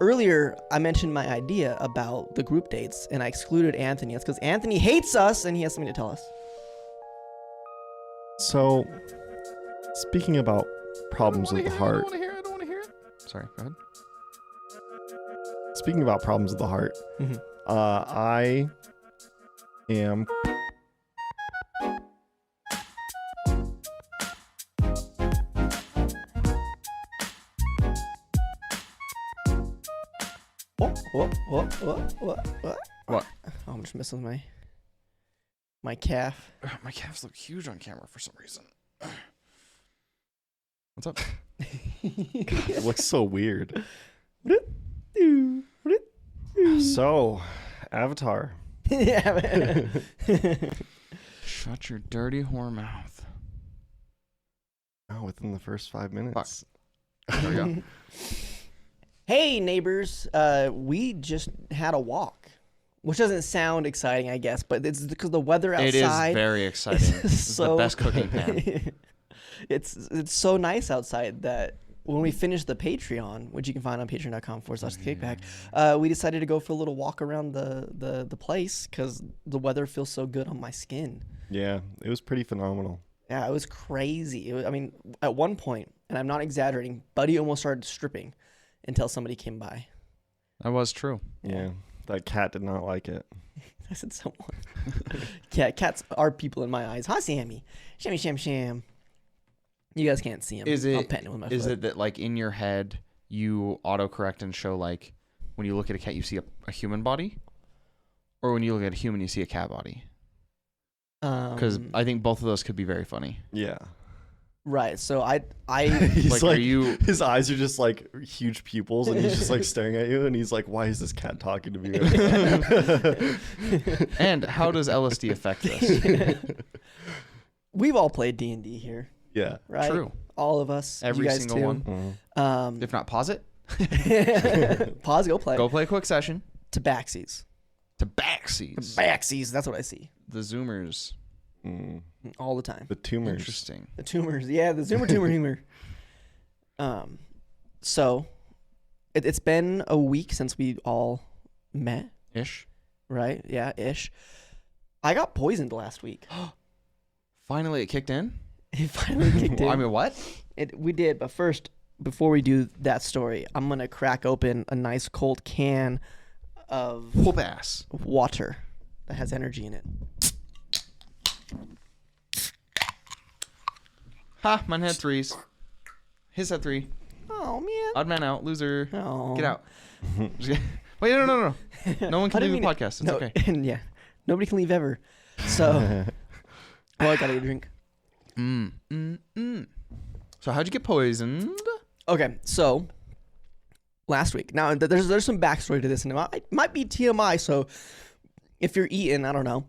earlier I mentioned my idea about the group dates, and I excluded Anthony. It's because Anthony hates us, and he has something to tell us. So, speaking about problems with the heart. I don't want to hear it. Sorry, go ahead. Speaking about problems with the heart, I am. What? What? Oh, I'm just missing my calf. My calves look huge on camera for some reason. What's up? It looks so weird. So, Avatar. Yeah. Shut your dirty whore mouth. Oh, within the first 5 minutes. There we go. Hey, neighbors. We just had a walk, which doesn't sound exciting, I guess, but it's because the weather outside. It is very exciting. It's the best cooking pan. It's so nice outside that when we finished the Patreon, which you can find on patreon.com/kickback, we decided to go for a little walk around the place because the weather feels so good on my skin. Yeah, it was pretty phenomenal. Yeah, it was crazy. I mean, at one point, and I'm not exaggerating, Buddy almost started stripping until somebody came by. That was true. Yeah, that cat did not like it. I said someone. Yeah, cats are people in my eyes. Hi, Sammy. Shammy, sham, sham. You guys can't see him. I'm petting him with my foot. Is it that like in your head you autocorrect and show like when you look at a cat you see a human body, or when you look at a human you see a cat body? Because I think both of those could be very funny. Yeah. Right. So I He's like, are you? His eyes are just like huge pupils, and he's just like staring at you, and he's like, "Why is this cat talking to me?" And how does LSD affect this? We've all played D&D here. Yeah. Right. True. All of us. Every you guys single too. one. If not, pause it. Pause. Go play. Go play a quick session. Tabaxis. Tabaxis. Tabaxis. That's what I see. The Zoomers. All the time. The tumors. Interesting. The tumors. Yeah, the Zoomer tumor humor. So it's been a week since we all met. Ish. Right? Yeah, ish. I got poisoned last week. Finally, it kicked in. It finally kicked in. I mean, what? We did, but first, before we do that story, I'm gonna crack open a nice cold can of Whoop ass. water that has energy in it. Ha! Mine had threes. His had three. Oh man! Odd man out. Loser. Oh. Get out. Wait, no. No one can leave the podcast. It's no, okay. And yeah, nobody can leave ever. So, well, I gotta get a drink. So how'd you get poisoned? Okay, so last week. Now there's some backstory to this, and it might be TMI. So if you're eating, I don't know,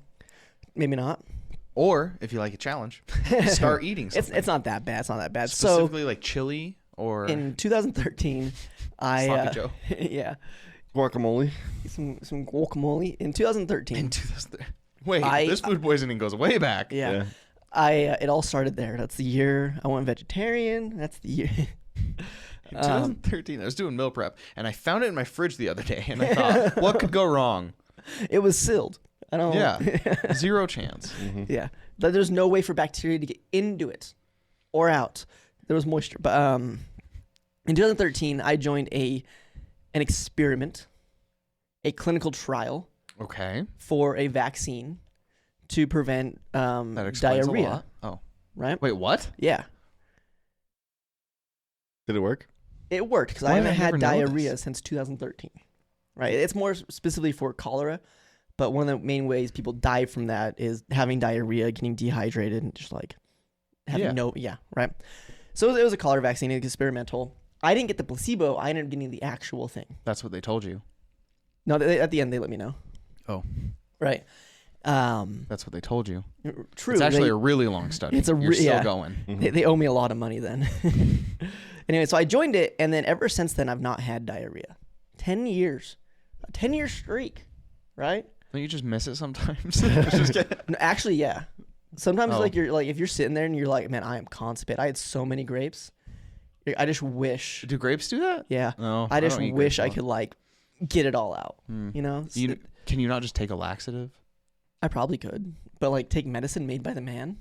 maybe not. Or if you like a challenge, start eating something. It's not that bad. It's not that bad. Specifically like chili or in 2013, Sloppy Joe. Yeah, Guacamole. some guacamole in 2013. In 2013. Wait, this food poisoning goes way back. Yeah. It all started there. That's the year I went vegetarian. That's the year. In 2013, I was doing meal prep, and I found it in my fridge the other day, and I thought, what could go wrong? It was sealed. I don't. Yeah, zero chance. Yeah, there's no way for bacteria to get into it or out. There was moisture, but in 2013, I joined an experiment, a clinical trial. Okay. For a vaccine to prevent that explains diarrhea. A lot. Oh, right. Wait, what? Yeah. Did it work? It worked because I haven't had diarrhea since 2013. Right. It's more specifically for cholera, but one of the main ways people die from that is having diarrhea, getting dehydrated, and just like having right. So it was a cholera vaccine. It was experimental. I didn't get the placebo. I ended up getting the actual thing. That's what they told you. No, at the end they let me know. Oh. Right. That's what they told you. True. It's actually a really long study. You're still going. They owe me a lot of money then. Anyway, so I joined it, and then ever since then I've not had diarrhea. 10 years. A 10-year streak, right? Don't you just miss it sometimes? No, actually, yeah. Sometimes like if you're sitting there and you're like, man, I am constipated. I had so many grapes. I just wish. Do grapes do that? Yeah. No. I just don't eat wish grapes a I lot. could like get it all out. You know? Can you not just take a laxative? I probably could, but like take medicine made by the man.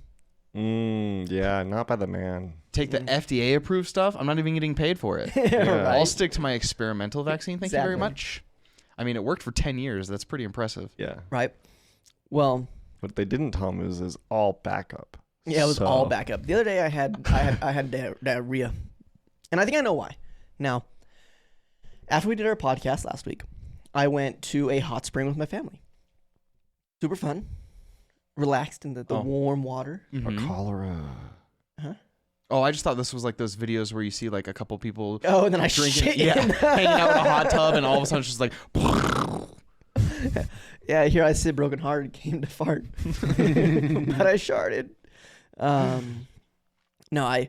Yeah, not by the man. Take the FDA approved stuff. I'm not even getting paid for it. Right. I'll stick to my experimental vaccine. Thank you very Exactly. much. I mean, it worked for 10 years. That's pretty impressive. Yeah. Right. Well, What they didn't tell me is all backup. yeah, it was So- all back up. The other day I had diarrhea, and I think I know why. Now, after we did our podcast last week, I went to a hot spring with my family. Super fun, relaxed in the warm water. Or cholera. Oh, I just thought this was like those videos where you see like a couple people Oh, and then I drinking, shit. hanging out in a hot tub, and all of a sudden it's just like, Yeah, here I sit broken hearted, came to fart, but I sharted. No, I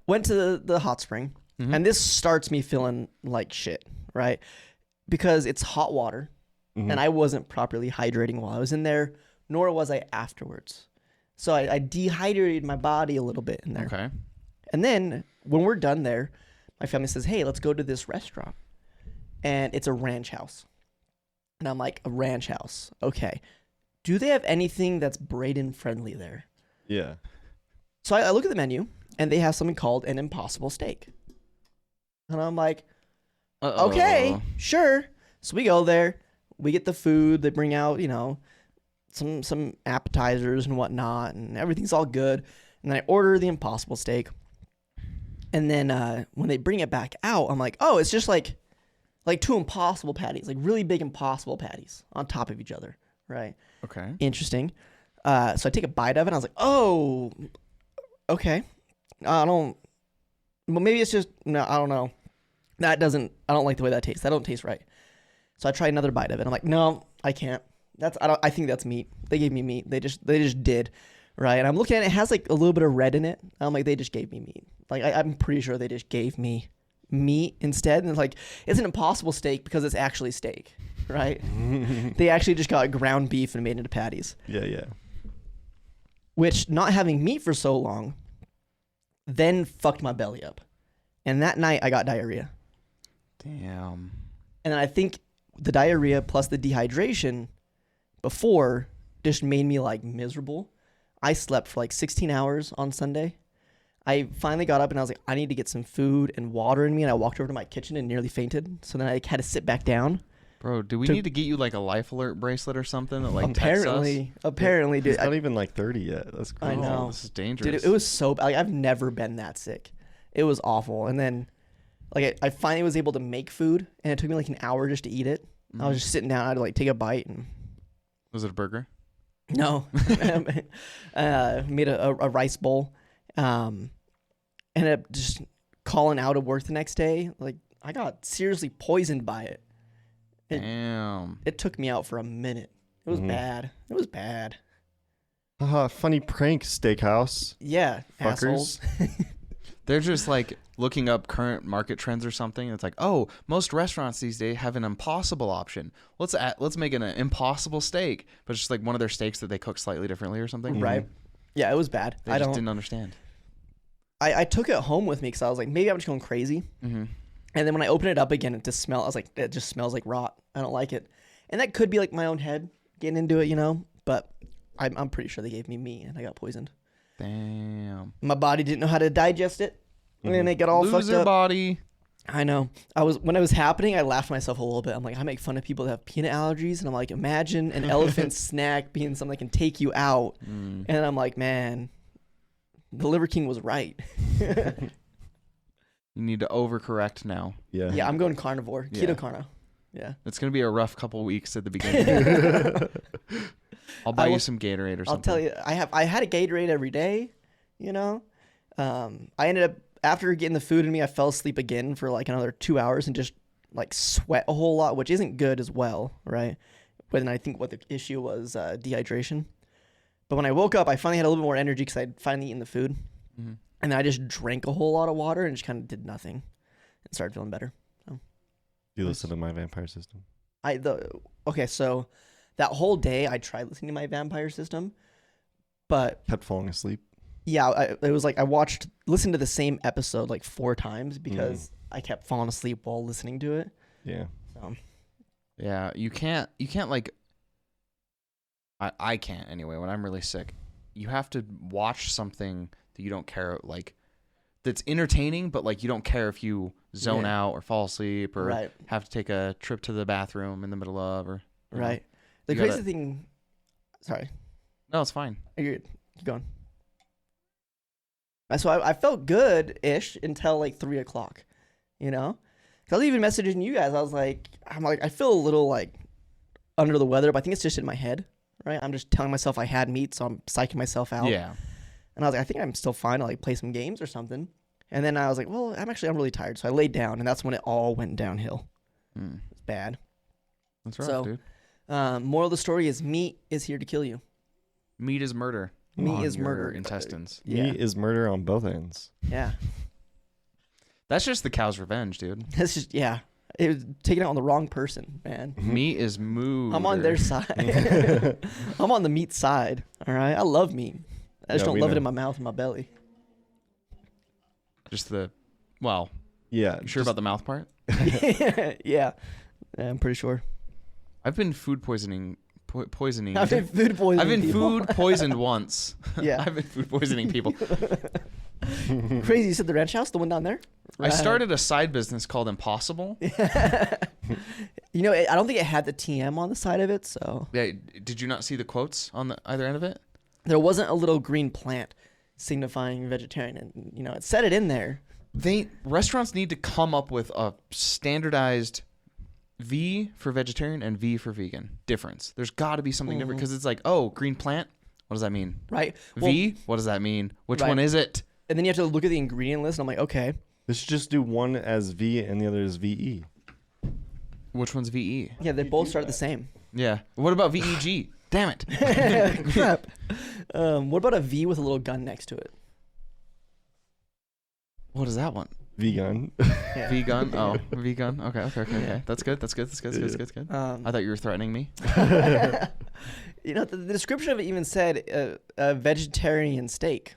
went to the hot spring, and this starts me feeling like shit, right? Because it's hot water, and I wasn't properly hydrating while I was in there, nor was I afterwards. So I dehydrated my body a little bit in there. okay. And then when we're done there, my family says, hey, let's go to this restaurant. And it's a ranch house. And I'm like, a ranch house. Okay. Do they have anything that's Brayden friendly there? Yeah. So I look at the menu, and they have something called an impossible steak. And I'm like, okay, sure. So we go there. We get the food. They bring out, some appetizers and whatnot, and everything's all good. And then I order the impossible steak. And then when they bring it back out, I'm like, oh, it's just like two impossible patties, like really big impossible patties on top of each other, right? Okay. Interesting. So I take a bite of it, and I was like, oh, okay. Well, maybe it's just, no, I don't know. I don't like the way that tastes. That don't taste right. So I try another bite of it. I'm like, no, I can't. I think that's meat. They gave me meat. They just did, right? And I'm looking at it. It has like a little bit of red in it. I'm like, they just gave me meat. Like I'm pretty sure they just gave me meat instead. And it's like, it's an impossible steak because it's actually steak, right? They actually just got ground beef and made it into patties. Yeah. Which, not having meat for so long, then fucked my belly up. And that night I got diarrhea. Damn. And then I think the diarrhea plus the dehydration before just made me like miserable. I slept for like 16 hours on Sunday. I finally got up and I was like, I need to get some food and water in me. And I walked over to my kitchen and nearly fainted. So then I had to sit back down. Bro, do we need to get you like a life alert bracelet or something that like apparently, dude. It's not even like 30 yet. That's crazy. I know. This is dangerous. Dude, it was so bad. Like, I've never been that sick. It was awful. And then like I finally was able to make food, and it took me like an hour just to eat it. I was just sitting down. I had to like take a bite and. Was it a burger? No, made a rice bowl. Ended up just calling out of work the next day. Like I got seriously poisoned by it. Damn. It took me out for a minute. It was bad. It was bad. Funny prank, steakhouse. Yeah, assholes. Fuckers. They're just like looking up current market trends or something. It's like, oh, most restaurants these days have an impossible option. Let's make an impossible steak, but it's just like one of their steaks that they cook slightly differently or something. Right. Yeah, it was bad. They just didn't understand. I took it home with me because I was like, maybe I'm just going crazy. Mm-hmm. And then when I opened it up again, I was like, it just smells like rot. I don't like it. And that could be like my own head getting into it, but I'm pretty sure they gave me meat and I got poisoned. Damn. My body didn't know how to digest it. And then it got all fucked Loser up. body. I know. When it was happening, I laughed myself a little bit. I'm like, I make fun of people that have peanut allergies, and I'm like, imagine an elephant snack being something that can take you out. And I'm like, man, the Liver King was right. You need to overcorrect now. Yeah. Yeah, I'm going carnivore, Yeah. keto carno. Yeah. It's gonna be a rough couple weeks at the beginning. I'll buy you some Gatorade or something. I'll tell you, I had a Gatorade every day. I ended up, after getting the food in me, I fell asleep again for like another 2 hours and just like sweat a whole lot, which isn't good as well, right? But then I think what the issue was dehydration. But when I woke up, I finally had a little bit more energy because I'd finally eaten the food. Mm-hmm. And then I just drank a whole lot of water and just kind of did nothing and started feeling better. So. You listen to My Vampire System? Okay, so that whole day I tried listening to My Vampire System, but Kept falling asleep. Yeah, it was like I listened to the same episode like 4 times because I kept falling asleep while listening to it. Yeah. So. Yeah, you can't like. I can't anyway. When I'm really sick, you have to watch something that you don't care like. That's entertaining, but like you don't care if you zone out or fall asleep or have to take a trip to the bathroom in the middle of or. Right. The crazy thing. Sorry. No, it's fine. You're good. Keep going. So I felt good-ish until like 3 o'clock, you know? Because I was even messaging you guys. I feel a little like under the weather, but I think it's just in my head, right? I'm just telling myself I had meat, so I'm psyching myself out. Yeah. And I was like, I think I'm still fine to like play some games or something. And then I was like, well, I'm really tired. So I laid down, and that's when it all went downhill. It's bad. That's rough, dude. Moral of the story is meat is here to kill you. Meat is murder. Meat is murder. Intestines. Meat is murder on both ends. Yeah. That's just the cow's revenge, dude. That's just, it was taken out on the wrong person, man. Meat is moo. I'm on their side. I'm on the meat side. All right. I love meat. I just don't love it in my mouth and my belly. Just Yeah. You sure about the mouth part? Yeah. I'm pretty sure. I've been food poisoning. I've been food poisoning. I've been food poisoned once. Yeah. I've been food poisoning people. Crazy. You said the ranch house, the one down there? Right. I started a side business called Impossible. You know, I don't think it had the TM on the side of it, so. Yeah. Did you not see the quotes on the either end of it? There wasn't a little green plant signifying vegetarian, and you know, it said it in there. Restaurants need to come up with a standardized V for vegetarian and V for vegan difference. There's got to be something different because it's like, oh, green plant. What does that mean? Right. V. What does that mean? Which one is it? And then you have to look at the ingredient list. And I'm like, okay. They should just do one as V and the other as VE. Which one's VE? Yeah, they both start the same. Yeah. What about VEG? Damn it. Crap. What about a V with a little gun next to it? What is that one? Vegan. Yeah. V-gun? Oh, V-gun. Okay. That's good. That's good. I thought you were threatening me. You know, the description of it even said a vegetarian steak.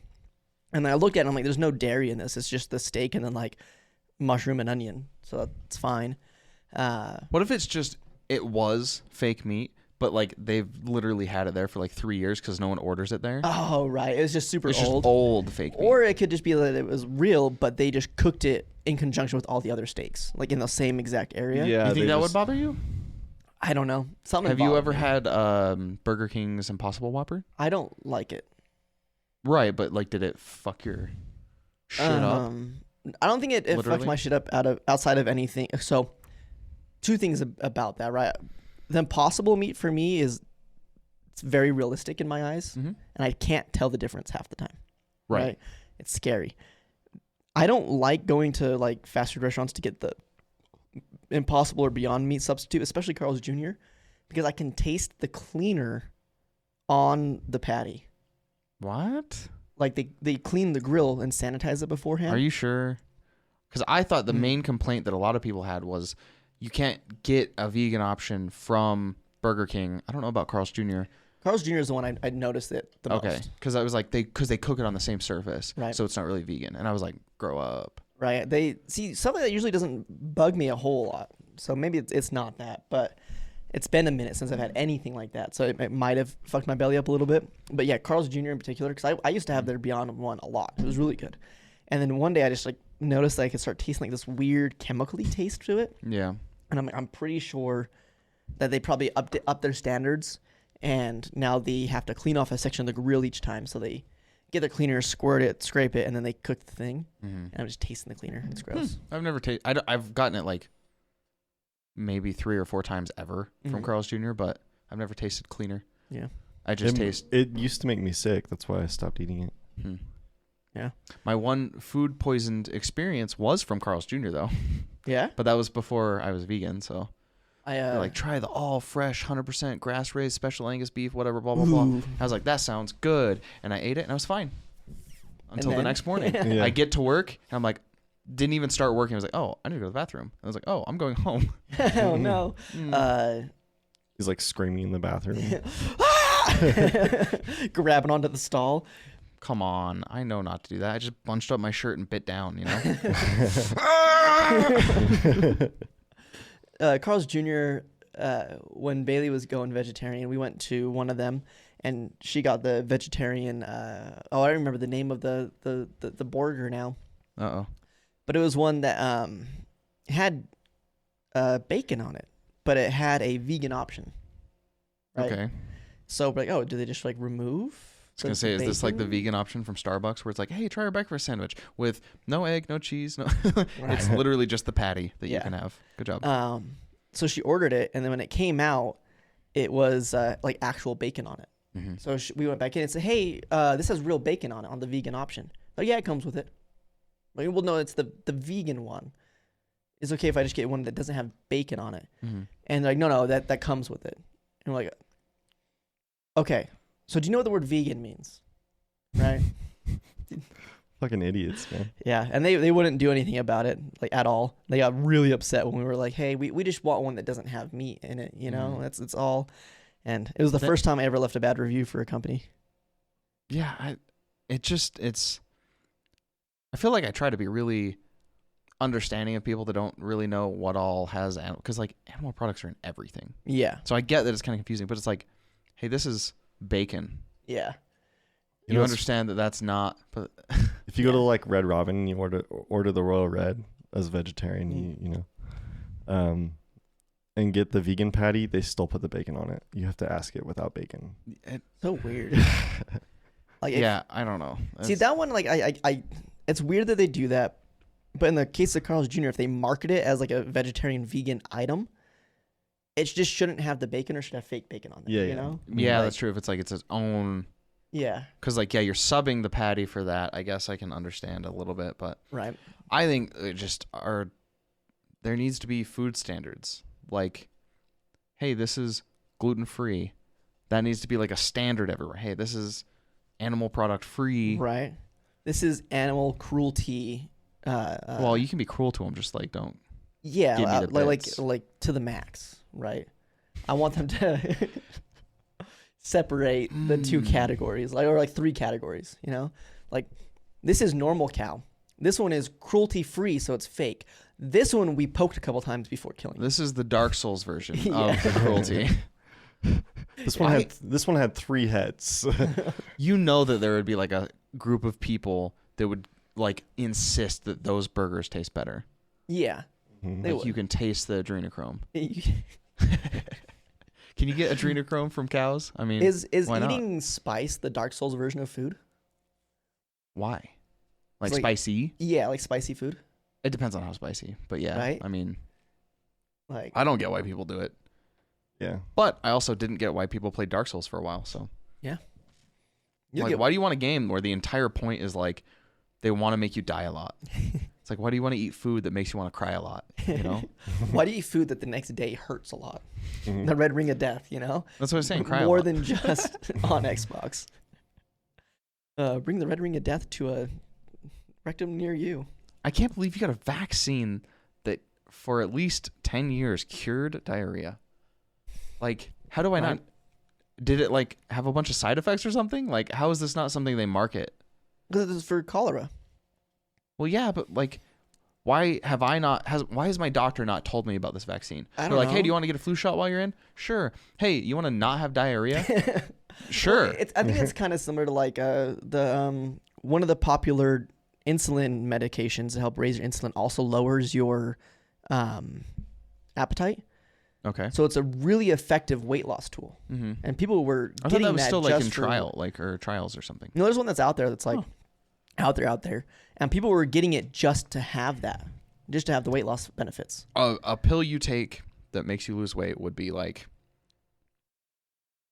And then I looked at it and I'm like, there's no dairy in this. It's just the steak and then like mushroom and onion. So that's fine. What if it's just, it was fake meat, but like they've literally had it there for like 3 years because no one orders it there? Oh, right. It was just super it's old. Just old fake meat. Or it could just be that it was real, but they just cooked it in conjunction with all the other steaks, like in the same exact area. Yeah. You think that would bother you? I don't know. Something. Have you ever had Burger King's Impossible Whopper? I don't like it. Right, but like, did it fuck your shit up? I don't think it fucked my shit up outside of anything. So, 2 things about that, right? The Impossible meat for me it's very realistic in my eyes, and I can't tell the difference half the time. Right? It's scary. I don't like going to like fast food restaurants to get the Impossible or Beyond Meat substitute, especially Carl's Jr., because I can taste the cleaner on the patty. What? Like they clean the grill and sanitize it beforehand. Are you sure? Because I thought the main complaint that a lot of people had was you can't get a vegan option from Burger King. I don't know about Carl's Jr. Carl's Jr. is the one I noticed it the most. Okay, because I was like, they cook it on the same surface, right? So it's not really vegan. And I was like, grow up. Right. They see something that usually doesn't bug me a whole lot. So maybe it's not that, but it's been a minute since I've had anything like that. So it might have fucked my belly up a little bit. But yeah, Carl's Jr. in particular, because I used to have their Beyond one a lot. It was really good. And then one day I just like noticed that I could start tasting like this weird chemically taste to it. Yeah. And I'm pretty sure that they probably up their standards, and now they have to clean off a section of the grill each time. So they get the cleaner, squirt it, scrape it, and then they cook the thing. And I'm just tasting the cleaner. It's gross. I've never tasted. I've gotten it like maybe 3 or 4 times ever from Carl's Jr., but I've never tasted cleaner. Yeah. I just taste. It used to make me sick. That's why I stopped eating it. Yeah. My one food poisoned experience was from Carl's Jr. though. Yeah. But that was before I was vegan, so I like try the all fresh 100% grass raised special Angus beef, whatever, blah blah blah. I was like, that sounds good, and I ate it and I was fine until the next morning. I get to work and I'm like, didn't even start working. I was like, oh, I need to go to the bathroom. I was like, oh, I'm going home. Oh no. He's like screaming in the bathroom. Grabbing onto the stall. come on. I know not to do that. I just bunched up my shirt and bit down, you know? Carl's Jr., when Bailey was going vegetarian, we went to one of them, and she got the vegetarian. I remember the name of the burger now. Uh-oh. But it was one that had bacon on it, but it had a vegan option. Right? Okay. So, like, oh, do they just like remove? I was gonna say, is this like the vegan option from Starbucks where it's like, hey, try our breakfast sandwich with no egg, no cheese, no. It's literally just the patty that you can have. Good job. So she ordered it, and then when it came out, it was like actual bacon on it. Mm-hmm. So we went back in and said, hey, this has real bacon on it on the vegan option. Oh yeah, it comes with it. Like, well, no, it's the vegan one. It's okay if I just get one that doesn't have bacon on it. Mm-hmm. And like, no, that comes with it. And we're like, okay. So do you know what the word vegan means? Right? Fucking idiots, man. Yeah, and they wouldn't do anything about it, like, at all. They got really upset when we were like, hey, we just want one that doesn't have meat in it, you know? It's all. And it was the first time I ever left a bad review for a company. Yeah, I feel like I try to be really understanding of people that don't really know what all has animal, because like animal products are in everything. Yeah. So I get that it's kind of confusing, but it's like, hey, this is bacon. Yeah. You understand that that's not. But if you go to like Red Robin and you order the Royal Red as a vegetarian, you know, and get the vegan patty, they still put the bacon on it. You have to ask it without bacon. So weird. Like, I don't know. See, that one, like, I it's weird that they do that, but in the case of Carl's Jr., if they market it as like a vegetarian vegan item, it just shouldn't have the bacon or should have fake bacon on it. You know? Yeah, like, that's true. If it's like it's its own. Yeah. Because like, yeah, you're subbing the patty for that. I guess I can understand a little bit, but right. I think it just there needs to be food standards. Like, hey, this is gluten free. That needs to be like a standard everywhere. Hey, this is animal product free. Right. This is animal cruelty. Well, you can be cruel to them, just like don't. Yeah, give me the bits. like to the max, right? I want them to separate the two categories, or like three categories. You know, like this is normal cow. This one is cruelty free, so it's fake. This one we poked a couple times before killing. This is the Dark Souls version of the cruelty. This one had 3 heads. You know that there would be like a group of people that would like insist that those burgers taste better. Yeah. Like you can taste the adrenochrome. Can you get adrenochrome from cows? I mean, is why eating not? spice the Dark Souls version of food? Why? Like It's spicy? Yeah, like spicy food. It depends on how spicy, but yeah. Right? I mean, Like, I don't get why people do it. Yeah. But I also didn't get why people played Dark Souls for a while. So yeah. like, why do you want a game where the entire point is like they want to make you die a lot? It's like, why do you want to eat food that makes you want to cry a lot? You know? Why do you eat food that the next day hurts a lot? The red ring of death, you know? That's what I was saying. Cry More a lot. than just on Xbox. Bring the red ring of death to a rectum near you. I can't believe you got a vaccine that for at least 10 years cured diarrhea. Like, how do I not? Did it like have a bunch of side effects or something? Like, how is this not something they market? Because it's for cholera. Well, yeah, but like, why has my doctor not told me about this vaccine? I don't They're like, know. hey, do you want to get a flu shot while you're in? Sure. Hey, you want to not have diarrhea? Sure. Well, I think it's kind of similar to like the one of the popular insulin medications to help raise your insulin also lowers your appetite. Okay. So it's a really effective weight loss tool. Mm-hmm. And people were I thought getting that was still like in for, trials or something. You know, there's one that's out there that's like out there, and people were getting it just to have that, just to have the weight loss benefits. A pill you take that makes you lose weight would be like,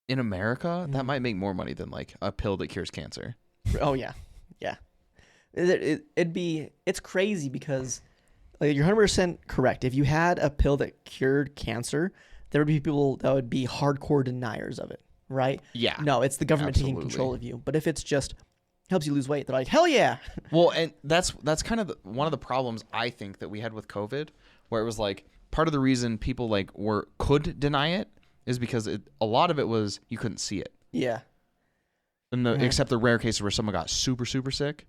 in America, that might make more money than like a pill that cures cancer. Oh yeah, yeah. It's crazy because like, you're 100% correct. If you had a pill that cured cancer, there would be people that would be hardcore deniers of it, right? Yeah. No, it's the government taking Absolutely. control of you. But if it's just helps you lose weight, they're like, hell yeah. Well, and that's kind of one of the problems I think that we had with COVID, where it was like part of the reason people like could deny it is because a lot of it was you couldn't see it. Yeah. And except the rare cases where someone got super, super sick.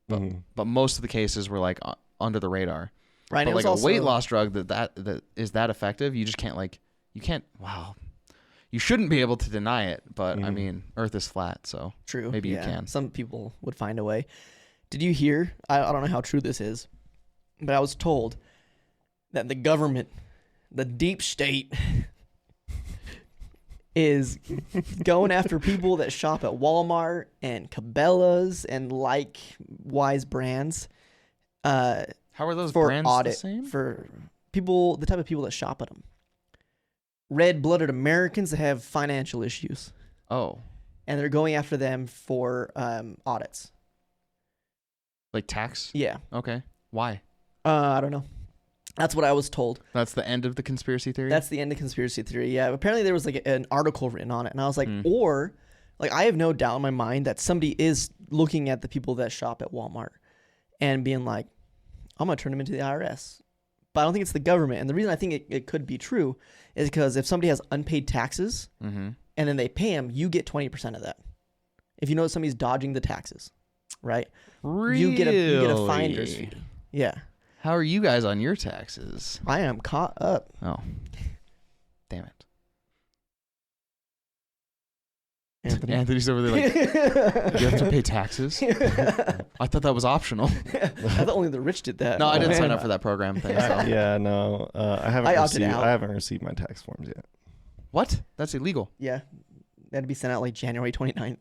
But most of the cases were like under the radar. Right. But It like was a weight loss drug that is that effective, you just can't wow. You shouldn't be able to deny it, but I mean, Earth is flat, so true. Maybe you can. Some people would find a way. Did you hear? I don't know how true this is, but I was told that the government, the deep state, is going after people that shop at Walmart and Cabela's and like-wise brands. How are those for brands audit the same? for people, the type of people that shop at them? Red-blooded Americans that have financial issues. Oh, And they're going after them for audits. like tax? Yeah. Okay. Why? I don't know. That's what I was told. That's the end of the conspiracy theory? That's the end of conspiracy theory. Yeah. Apparently there was like an article written on it, and I was like, or like I have no doubt in my mind that somebody is looking at the people that shop at Walmart and being like, I'm gonna turn them into the IRS. But I don't think it's the government. And the reason I think it could be true is because if somebody has unpaid taxes and then they pay them, you get 20% of that. If you know somebody's dodging the taxes, right? Really? You get a finder's fee. Yeah. How are you guys on your taxes? I am caught up. Oh. Damn it. Anthony. Anthony's over there like, you have to pay taxes? I thought that was optional. I thought only the rich did that. No, I didn't man. sign up for that program thing. So. Yeah, no. I opted out. I haven't received my tax forms yet. What? That's illegal. Yeah. That had to be sent out like January 29th.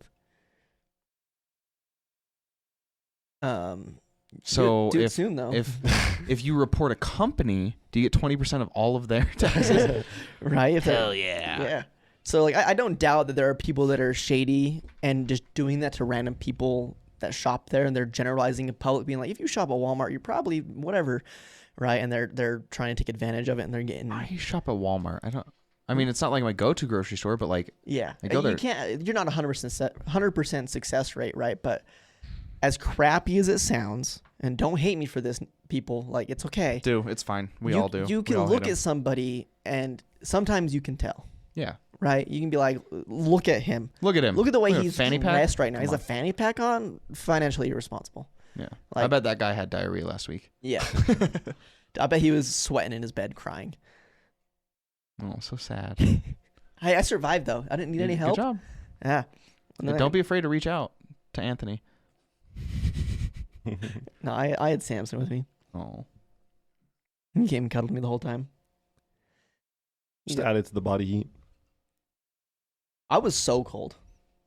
So do it soon though. if you report a company, do you get 20% of all of their taxes? Right? Hell yeah. Yeah. So like I don't doubt that there are people that are shady and just doing that to random people that shop there, and they're generalizing in public, being like, if you shop at Walmart, you're probably whatever, right? And they're trying to take advantage of it, and they're getting. Why do you shop at Walmart? I mean, it's not like my go-to grocery store, but like, yeah, I go there. You're not 100% success rate, right? But as crappy as it sounds, and don't hate me for this, people, like it's okay. It's fine. We all do. You can look at somebody, and sometimes you can tell. Yeah. Right? You can be like, look at him. Look at him. Look at the way Look he's fanny pack? dressed right now. Come He's a on. fanny pack on, financially irresponsible. Yeah. Like- I bet that guy had diarrhea last week. Yeah. I bet he was sweating in his bed crying. Oh, so sad. Hey, I survived though. I didn't need any help. Good job. Yeah. And don't be afraid to reach out to Anthony. No, I had Samson with me. Oh. He came and cuddled me the whole time. Just add it to the body heat. I was so cold.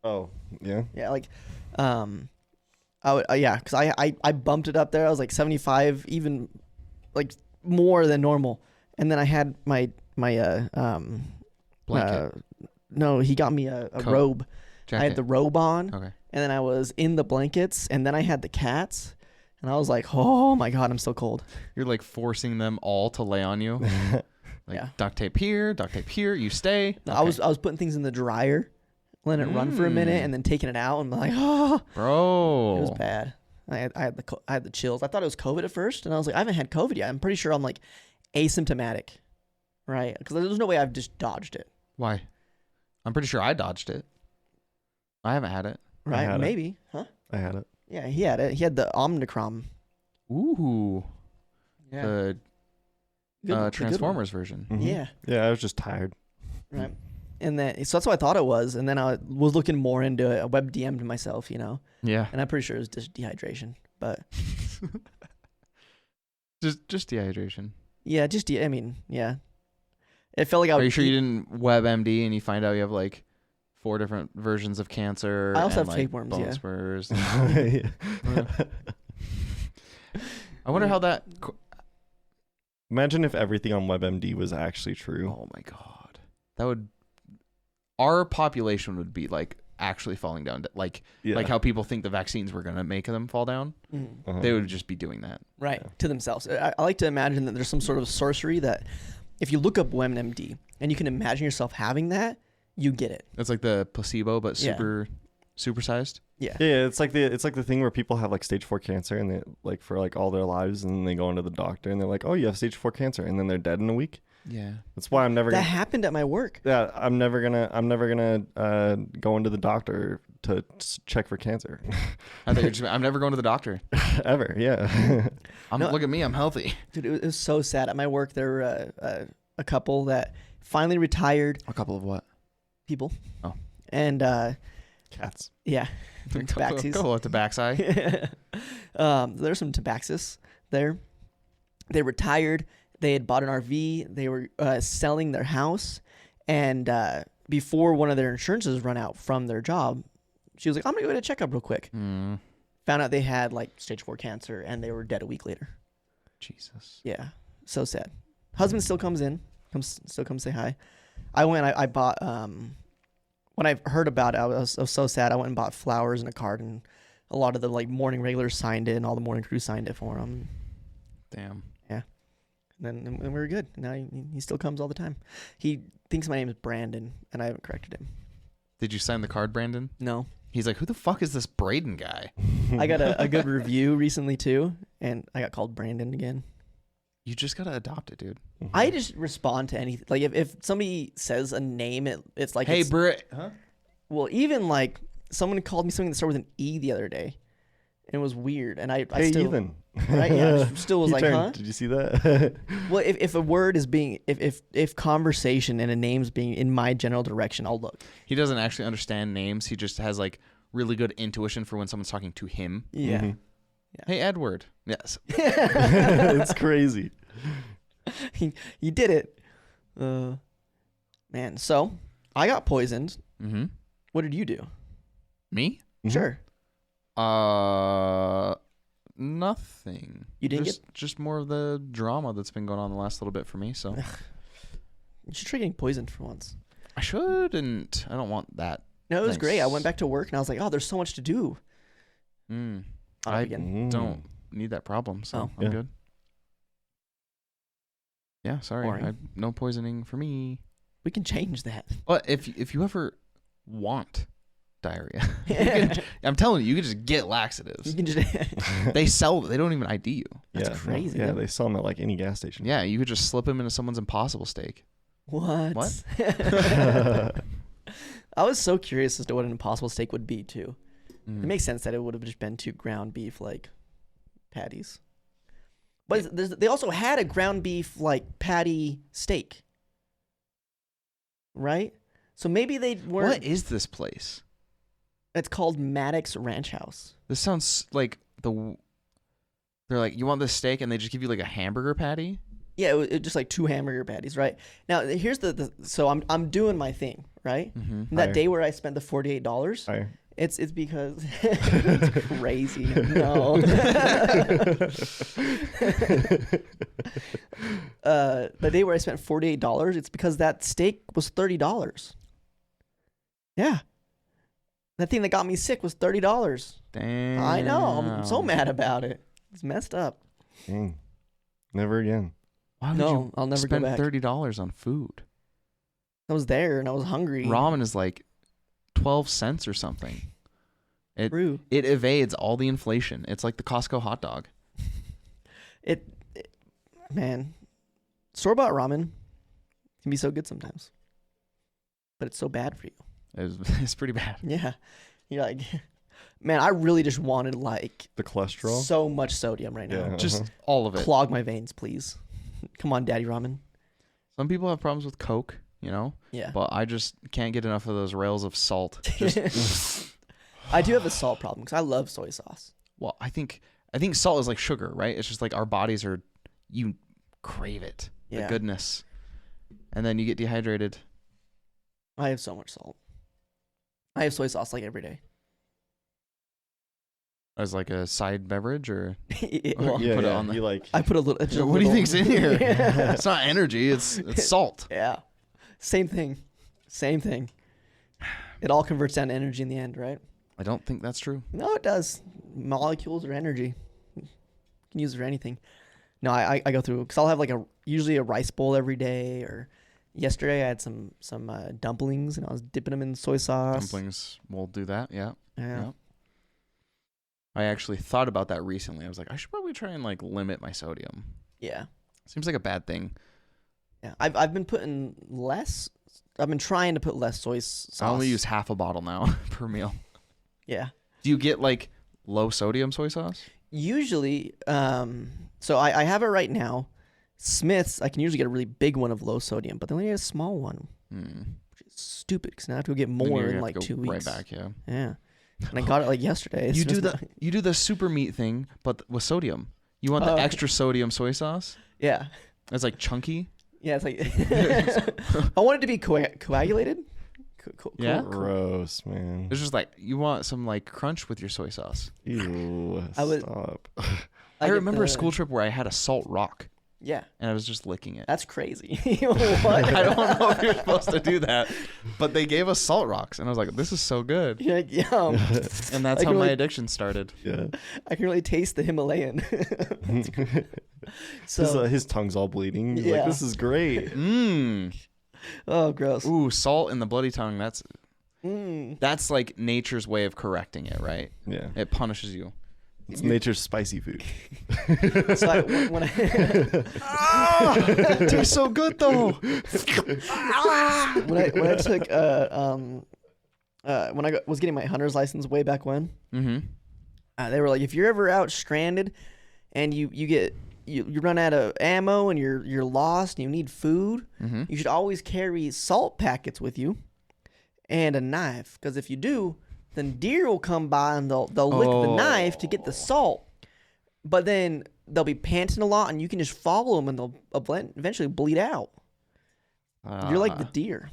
Oh, yeah. Yeah, like, because I bumped it up there. I was like 75, even like more than normal. And then I had my Blanket. No, he got me a Coat. robe. Jacket. I had the robe on, Okay. and then I was in the blankets, and then I had the cats, and I was like, oh my God, I'm so cold. You're like forcing them all to lay on you. Like Yeah. duct tape here, you stay. I was putting things in the dryer, letting it run for a minute, and then taking it out, and I'm like, oh, Bro. it was bad. I had the chills. I thought it was COVID at first, and I was like, I haven't had COVID yet. I'm pretty sure I'm like asymptomatic, right? Because there's no way I've just dodged it, Why? I'm pretty sure I dodged it. I haven't had it. right? had it. Maybe, huh? I had it. Yeah, he had it. He had the Omicron. Ooh. Yeah. The The good one. Transformers version. Mhm. Yeah. Yeah, I was just tired. Right. And then, so that's what I thought it was. And then I was looking more into it. I web DM'd myself, and Yeah. I'm pretty sure it was just dehydration. But Just dehydration. yeah, yeah. It felt like I Are would you sure you didn't WebMD and you find out you have like 4 different versions of cancer? I also and, have like, tapeworms, bone yeah. spurs. Yeah. I wonder how that. Imagine if everything on WebMD was actually true. Oh my God, that would. Our population would be like actually falling down, like how people think the vaccines were gonna make them fall down. Uh-huh. They would just be doing that. Right, to themselves. I like to imagine that there's some sort of sorcery that if you look up WebMD and you can imagine yourself having that, you get it. It's like the placebo, but Yeah. supersized. Yeah. Yeah, it's like the thing where people have like stage 4 cancer and they like for like all their lives, and they go into the doctor and they're like, "Oh, you have stage 4 cancer," and then they're dead in a week. Yeah. That's why I'm never That gonna. happened at my work. Yeah, I'm never gonna go into the doctor to check for cancer. I thought you were just, I'm never going to the doctor. Ever. Yeah. Look at me. I'm healthy. Dude, it was so sad. At my work, there were a couple that finally retired. A couple of what? People. Oh. And Cats. yeah. Tabaxis. Go tabaxi. There's some tabaxis there. They retired. They had bought an RV. They were selling their house. And before one of their insurances run out from their job, she was like, I'm going to go get a checkup real quick. Mm. Found out they had like stage 4 cancer and they were dead a week later. Jesus. Yeah. So sad. Husband still comes in. Still comes say hi. I bought, when I heard about it, I was so sad. I went and bought flowers and a card, and a lot of the like morning regulars signed it and all the morning crew signed it for him. Damn. And we were good. Now he still comes all the time. He thinks my name is Brandon, and I haven't corrected him. Did you sign the card, Brandon? No. He's like, who the fuck is this Brayden guy? I got a good review recently too, and I got called Brandon again. You just gotta adopt it, dude. I just respond to anything. Like if somebody says a name, it's like, Hey, Brit. Huh? Well, even like someone called me something that started with an E the other day. And it was weird, and I Hey, still, Ethan. Right? Yeah, I still was He like, turned. huh? Did you see that? Well, if a word is being, if conversation and a name's being in my general direction, I'll look. He doesn't actually understand names. He just has like really good intuition for when somene's talking to him. Yeah. Mhm. Hey, Edward. Yes. It's crazy. You did it, man. So I got poisoned. Mm-hmm. What did you do? Me? Mhm. Sure. Nothing. You didn't just more of the drama that's been going on the last little bit for me. So You should try getting poisoned for once. I shouldn't. I don't want that. No, it was great. I Thanks. went back to work and I was like, oh, there's so much to do. I Again. don't need that problem, so Oh. I'm Yeah. good. Yeah, sorry. Boring. No poisoning for me. We can change that. But if you ever want diarrhea, I'm telling you, you can just get laxatives. You can just. They sell. They don't even ID you. That's Yeah, crazy, Yeah, though. they sell them at like any gas station. Yeah, you could just slip them into someone's Impossible steak. What? What? I was so curious as to what an impossible steak would be too. Mm. It makes sense that it would have just been 2 ground beef like patties. But they also had a ground beef like patty steak, right? So maybe they weren't. What is this place? It's called Maddox Ranch House. This sounds like they're like, you want this steak, and they just give you like a hamburger patty. Yeah, it was just like 2 hamburger patties, right? Now here's so I'm doing my thing, right? Mm-hmm. And that Higher. day where I spent the $48, Higher. it's because it's crazy. No. The day where I spent $48, it's because that steak was $30. Yeah. That thing that got me sick was $30. Damn. I know. I'm so mad about it. It's messed up. Dang. Never again. Why would No, you I'll never go spend back. $30 on food? I was there and I was hungry. Ramen is like 12 cents or something. True. It evades all the inflation. It's like the Costco hot dog. Man, store-bought ramen can be so good sometimes, but it's so bad for you. It's pretty bad. Yeah, you're like, man, I really just wanted like The cholesterol. so much sodium right now. Yeah. Just Uh-huh. all of it. Clog my veins, please. Come on, Daddy Ramen. Some people have problems with Coke, you know, Yeah, but I just can't get enough of those rails of salt. Just I do have a salt problem because I love soy sauce. well, I think salt is like sugar, right? It's just like our bodies you crave it, the Yeah. goodness, and then you get dehydrated. I have so much salt. I have soy sauce like every day. As like a side beverage, or Well, you Yeah, put it yeah. on the- You like. I put a little. just a what do you little- think's in here? Yeah. It's not energy. It's salt. Yeah. Same thing. Same thing. It all converts down to energy in the end, right? I don't think that's true. No, it does. Molecules are energy. You can use it for anything. No, I go through because I'll have like usually a rice bowl every day. Or yesterday I had some dumplings and I was dipping them in soy sauce. Dumplings will do that. Yeah. Yeah. Yeah. I actually thought about that recently. I was like, I should probably try and like limit my sodium. Yeah. Seems like a bad thing. Yeah, I've been putting less. I've been trying to put less soy sauce. I only use half a bottle now per meal. Yeah. Do you get like low sodium soy sauce? Usually, so I have it right now. Smith's, I can usually get a really big one of low sodium, but they only get a small one, which is stupid because now I have to go get more in like 2 weeks. Right back, yeah. Yeah. And I got it like yesterday. It's You just do the super meat thing, but with sodium. You want the extra sodium soy sauce? Yeah. It's like chunky. Yeah, it's like I want it to be coagulated. Yeah? Gross, man. It's just like you want some like crunch with your soy sauce. Ew. Stop. I remember a school trip where I had a salt rock. Yeah. And I was just licking it. That's crazy. I don't know if you're supposed to do that, but they gave us salt rocks, and I was like, "This is so good." You're like, yum. And that's how my addiction started. Yeah. I can really taste the Himalayan. So his tongue's all bleeding. He's Yeah. like, this is great. Oh, gross. Ooh, salt in the bloody tongue. That's Mm. That's like nature's way of correcting it, right? Yeah. It punishes you. It's nature's spicy food. So when I It tastes so good though. when I took when I was getting my hunter's license way back when, they were like, if you're ever out stranded and you run out of ammo and you're lost and you need food, you should always carry salt packets with you and a knife, because if you do, then deer will come by and they'll lick the knife to get the salt, but then they'll be panting a lot and you can just follow them and they'll eventually bleed out. You're like the deer.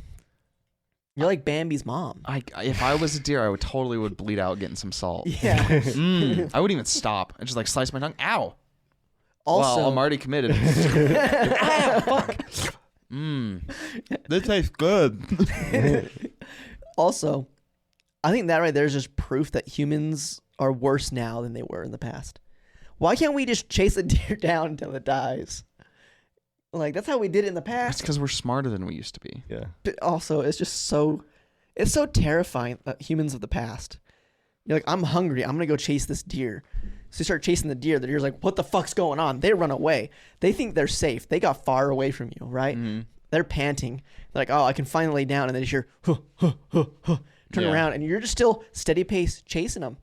You're like Bambi's mom. If I was a deer, I would totally bleed out getting some salt. Yeah. I wouldn't even stop. I'd just like slice my tongue. Ow. Also, well, I'm already committed. Fuck. This tastes good. Also, I think that right there is just proof that humans are worse now than they were in the past. Why can't we just chase a deer down until it dies? Like, that's how we did it in the It's past. because we're smarter than we used to be. Yeah. But also, it's so terrifying that humans of the past. You're like, I'm hungry. I'm going to go chase this deer. So you start chasing the deer. The deer's like, what the fuck's going on? They run away. They think they're safe. They got far away from you, right? They're panting. They're like, oh, I can finally lay down. And then you hear, huh, huh, huh, huh. Turn around, and you're just still steady pace chasing them.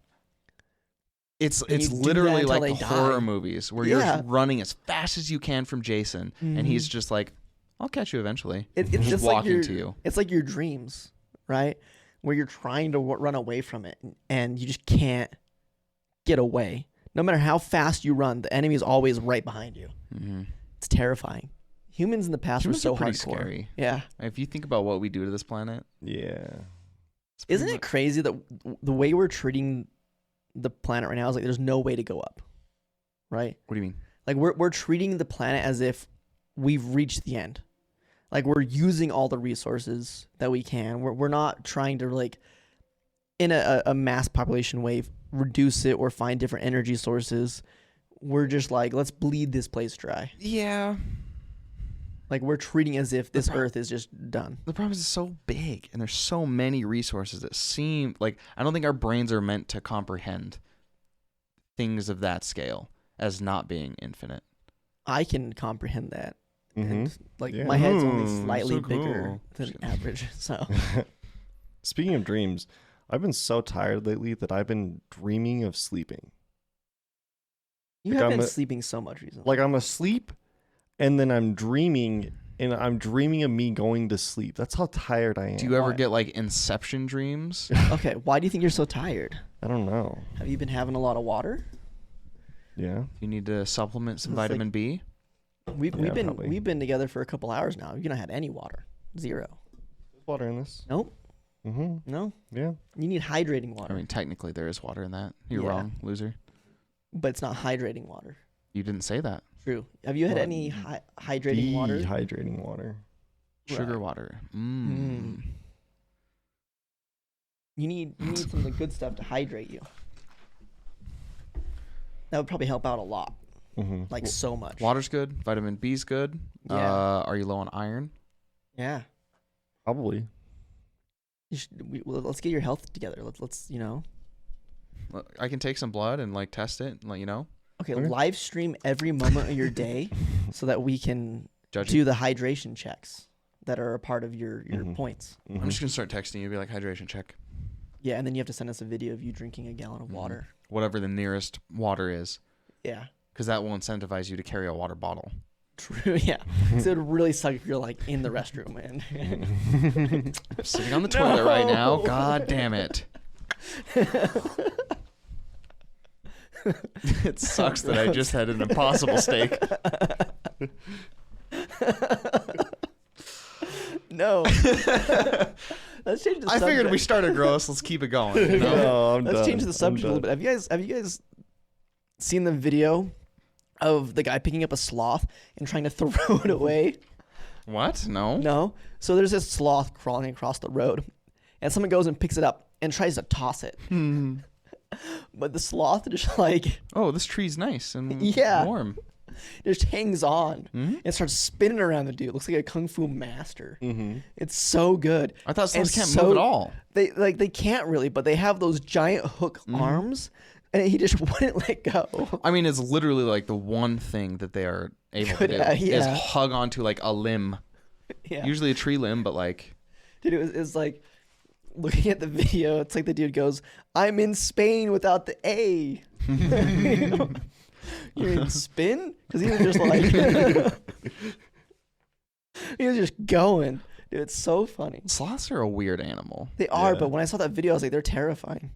It's you do literally that like until the they horror die. movies where you're just running as fast as you can from Jason, and he's just like, I'll catch you eventually. It's just like walking to you. It's like your dreams, right? Where you're trying to run away from it, and you just can't get away. No matter how fast you run, the enemy is always right behind you. It's terrifying. Humans in the past Humans were so are pretty hardcore. scary. Yeah. If you think about what we do to this planet, Yeah. Isn't it crazy that the way we're treating the planet right now is like there's no way to go up, right? What do you mean? Like we're treating the planet as if we've reached the end. Like we're using all the resources that we can. We're not trying to like in a mass population wave reduce it or find different energy sources. We're just like, let's bleed this place dry. Yeah. Like we're treating as if this earth is just done. The problem is it's so big, and there's so many resources that seem like I don't think our brains are meant to comprehend things of that scale as not being infinite. I can comprehend that. And like Yeah. my head's only slightly so bigger cool. than average. So Speaking of dreams, I've been so tired lately that I've been dreaming of sleeping. you Like have I'm been a- sleeping so much recently. Like I'm asleep and then I'm dreaming of me going to sleep. That's how tired I am. Do you ever Why? get like inception dreams? Okay, why do you think you're so tired? I don't know. Have you been having a lot of water? Do Yeah. you need to supplement some It's like- vitamin B? We've probably. been together for a couple hours now. You've not had any water. Zero. There's water in this. Nope. No. Yeah. You need hydrating water. I mean, technically there is water in that. You're Yeah. wrong, loser. But it's not hydrating water. You didn't say that. True. Have you had Well, any hydrating water? Dehydrating water. Sugar Right. water. You need some of the good stuff to hydrate you. That would probably help out a lot. Like so much. Water's good. Vitamin B's good. Yeah. Are you low on iron? Yeah. Probably. Let's get your health together. Let's I can take some blood and like test it and let you know. Okay, live stream every moment of your day so that we can do the hydration checks that are a part of your points. Mm-hmm. I'm just gonna start texting you, be like, hydration check. Yeah, and then you have to send us a video of you drinking a gallon of water. Whatever the nearest water is. Yeah. Because that will incentivize you to carry a water bottle. True. Yeah. So it would really suck if you're like in the restroom, man. I'm sitting on the toilet right now. God damn it. It sucks that I just had an Impossible steak. No. Let's change the subject. I figured we started gross. Let's keep it going. You know? No, I'm Let's done. change the subject a little bit. Have you guys seen the video of the guy picking up a sloth and trying to throw it away? What? No. No. So there's this sloth crawling across the road, and someone goes and picks it up and tries to toss it. But the sloth just like, oh, this tree's nice and Yeah. warm. just hangs on Mm-hmm. and starts spinning around the dude. Looks like a kung fu master. Mm-hmm. It's so good. I thought sloths And can't move at all. They can't really, but they have those giant hook arms, and he just wouldn't let go. I mean, it's literally like the one thing that they are able to do is yeah. hug onto like a limb. Yeah. Usually a tree limb, but like Dude, it was like looking at the video. It's like the dude goes, "I'm in Spain without the A." You know? You're in spin? Because he was just like, he was just going. Dude, it's so funny. sloths are a weird animal. They are, Yeah. but when I saw that video, I was like, they're terrifying.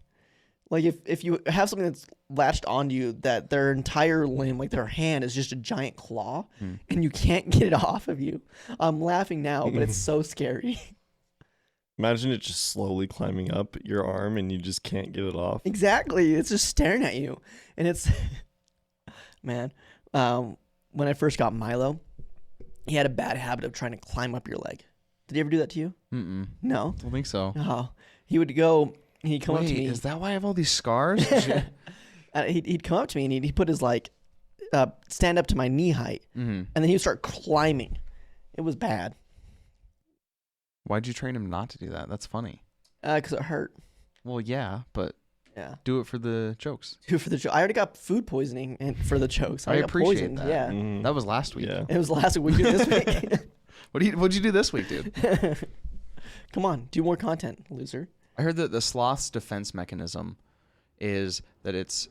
Like if you have something that's latched onto you, that their entire limb, like their hand, is just a giant claw, and you can't get it off of you. I'm laughing now, but it's so scary. Imagine it just slowly climbing up your arm and you just can't get it off. Exactly. It's just staring at you. And it's, man, when I first got Milo, he had a bad habit of trying to climb up your leg. Did he ever do that to you? Mm-mm. No. Don't think so. Oh, he would go, he'd come up to me. Is that why I have all these scars? He'd come up to me and he'd put his like, stand up to my knee height. Mm-hmm. And then he would start climbing. It was bad. Why'd you train him not to do that? That's funny. Because it hurt. Well, yeah, but Yeah. do it for the jokes. Dude, for the joke. I already got food poisoning and for the jokes. I got appreciate poisoned. that. Yeah. Mhm. That was last week. Yeah. It was last week. We did this week. What'd you do this week, dude? Come on, do more content, loser. I heard that the sloth's defense mechanism is that it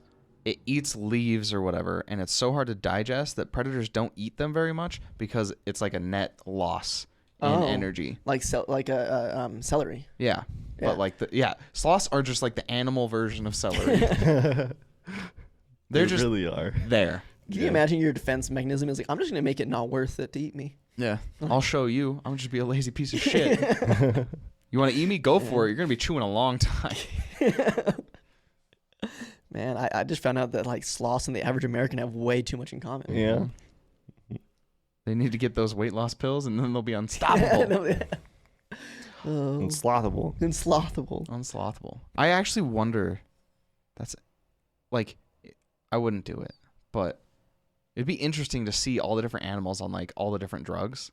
eats leaves or whatever, and it's so hard to digest that predators don't eat them very much because it's like a net loss in energy. Like celery. Yeah. Yeah. But sloths are just like the animal version of celery. They're They just really are. there. Can you imagine your defense mechanism is like, I'm just gonna make it not worth it to eat me. Yeah. I'll show you. I'm just be a lazy piece of shit. You want to eat me? Go for it. You're gonna be chewing a long time. Man, I just found out that like sloths and the average American have way too much in common. Yeah. They need to get those weight loss pills, and then they'll be unstoppable. Oh, It's slothable. slothable. Unslothable. I actually wonder. That's like, I wouldn't do it, but it'd be interesting to see all the different animals on like all the different drugs,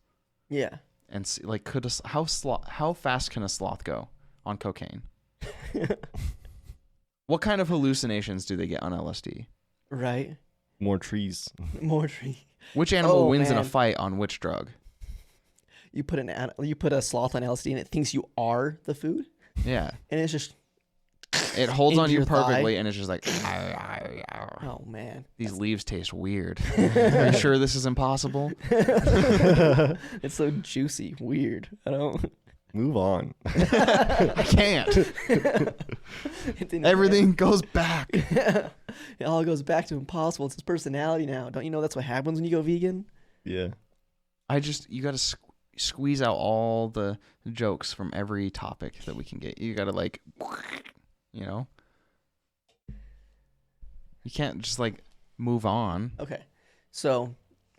Yeah. and see like how fast can a sloth go on cocaine? What kind of hallucinations do they get on LSD? Right. More trees. More tree. Which animal wins in a man. fight on which drug? You put a sloth on LSD and it thinks you are the food, Yeah, and it's just, it holds Into on you your perfectly, thigh. and it's just like, oh man, these leaves taste weird. Are you sure this is impossible? it's so juicy, weird. I don't. Move on. I can't. It didn't- Everything goes back. It all goes back to impossible. It's his personality now. Don't you know that's what happens when you go vegan? Yeah. You got to squeeze out all the jokes from every topic that we can get. You got to like, you know, you can't just like move on. Okay, so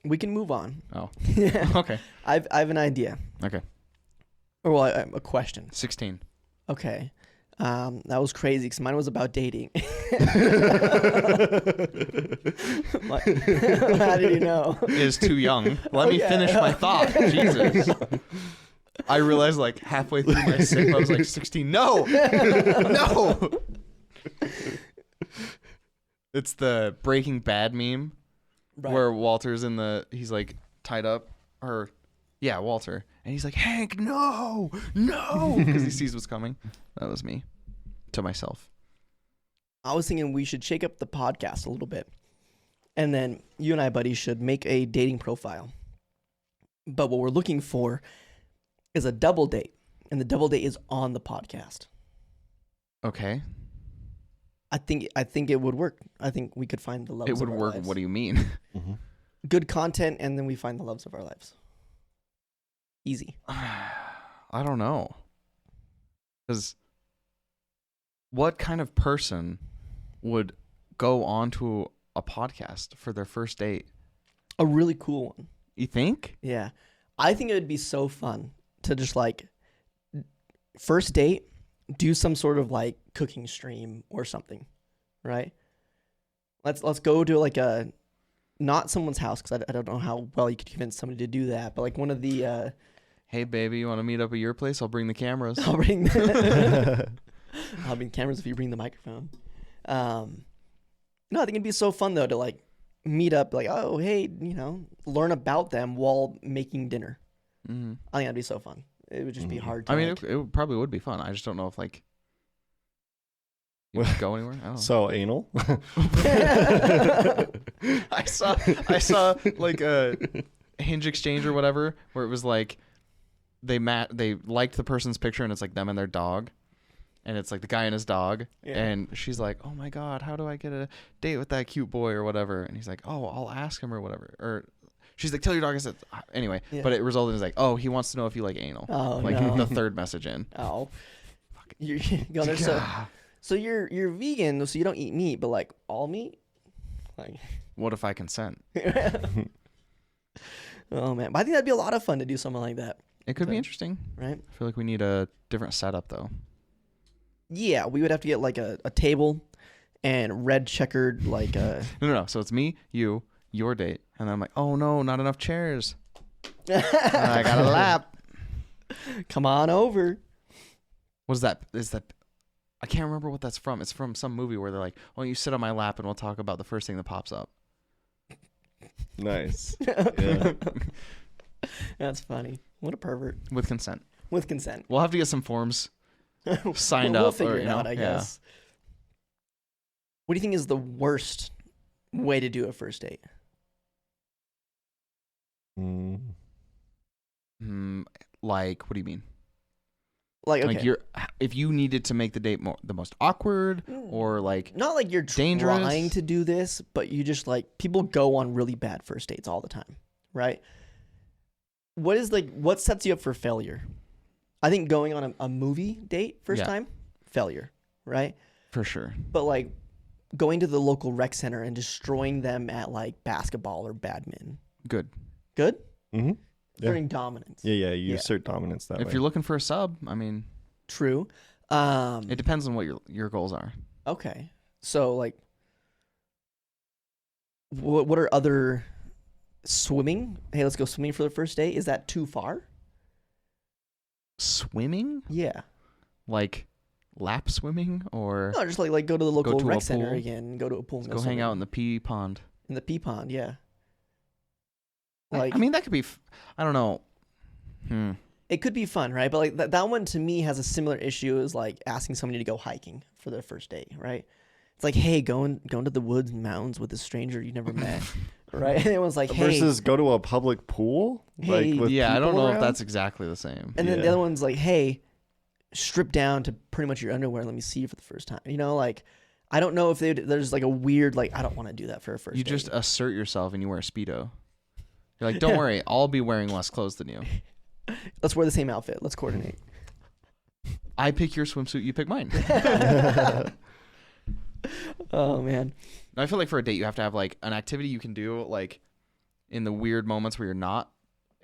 we can move on. Oh, Yeah. okay. I have an idea. Okay. Or well, a question. 16. Okay. That was crazy because mine was about dating. What? How did you know? Is too young. Let me yeah. finish my thought. Jesus. I realized like halfway through my sip, I was like 16. No. No. It's the Breaking Bad meme Right. where Walter's he's like tied up Walter. And he's like, Hank, no, because he sees what's coming. That was me to myself. I was thinking we should shake up the podcast a little bit. And then you and I, buddy, should make a dating profile. But what we're looking for is a double date. And the double date is on the podcast. Okay. I think it would work. I think we could find the loves of our lives. It would work. What do you mean? Good content, and then we find the loves of our lives. Easy. I don't know. Because what kind of person would go onto a podcast for their first date? A really cool one. You think? Yeah. I think it would be so fun to just like first date, do some sort of like cooking stream or something, right? Let's go to like not someone's house, because I don't know how well you could convince somebody to do that, but like one of the hey baby, you want to meet up at your place? I'll bring the cameras. I'll bring cameras if you bring the microphone. No, I think it'd be so fun though to like meet up, like, oh hey, learn about them while making dinner. Mm-hmm. I think that'd be so fun. It would just be hard to it probably would be fun. I just don't know if like you could go anywhere. I don't know. So anal. I saw like a Hinge exchange or whatever where it was like they liked the person's picture and it's like them and their dog, and it's like the guy and his dog, and she's like, oh my god, how do I get a date with that cute boy or whatever, and he's like, oh, I'll ask him or whatever, or she's like, tell your dog I said anyway, but it resulted in like, oh, he wants to know if you like anal. The third message in. Oh, so you're vegan, so you don't eat meat, but like all meat. Like, what if I consent? Oh man, but I think that'd be a lot of fun to do something like that. It could be interesting, right? I feel like we need a different setup though. Yeah, we would have to get like a table and red checkered like No. So it's me, you, your date, and then I'm like, oh no, not enough chairs. I got a lap. Come on over. What is that? I can't remember what that's from. It's from some movie where they're like, "Oh, you sit on my lap and we'll talk about the first thing that pops up." Nice. Yeah. That's funny. What a pervert. With consent. With consent. We'll have to get some forms signed up. We'll figure it out, I guess. What do you think is the worst way to do a first date? Like, what do you mean? Like, okay. Like if you needed to make the date the most awkward, or like not like you're dangerous. Trying to do this, but you just like people go on really bad first dates all the time, right? What sets you up for failure? I think going on a movie date first time, failure, right? For sure. But like going to the local rec center and destroying them at like basketball or badminton. Good? Mm-hmm. Asserting dominance. Yeah, you assert dominance that way. If you're looking for a sub, I mean. True. It depends on what your goals are. Okay. So like, what are other swimming? Hey, let's go swimming for the first day. Is that too far? Swimming? Yeah. Like lap swimming, or no, just like go to the local rec center again, go to a pool. And go hang out in the pea pond. In the pea pond, yeah. Like, I mean, that could be. I don't know. It could be fun, right? But like that one to me has a similar issue as like asking somebody to go hiking for their first date, right? It's like, hey, going to the woods and mountains with a stranger you never met, right? And it was like, hey, versus go to a public pool. Hey, like, with I don't know around? if that's exactly the same. And then the other one's like, hey, strip down to pretty much your underwear and let me see you for the first time. Like, I don't know if there's like a weird like I don't want to do that for a first. You date. Just assert yourself and you wear a Speedo. You're like, don't worry, I'll be wearing less clothes than you. Let's wear the same outfit. Let's coordinate. I pick your swimsuit, you pick mine. Oh man. I feel like for a date you have to have like an activity you can do like in the weird moments where you're not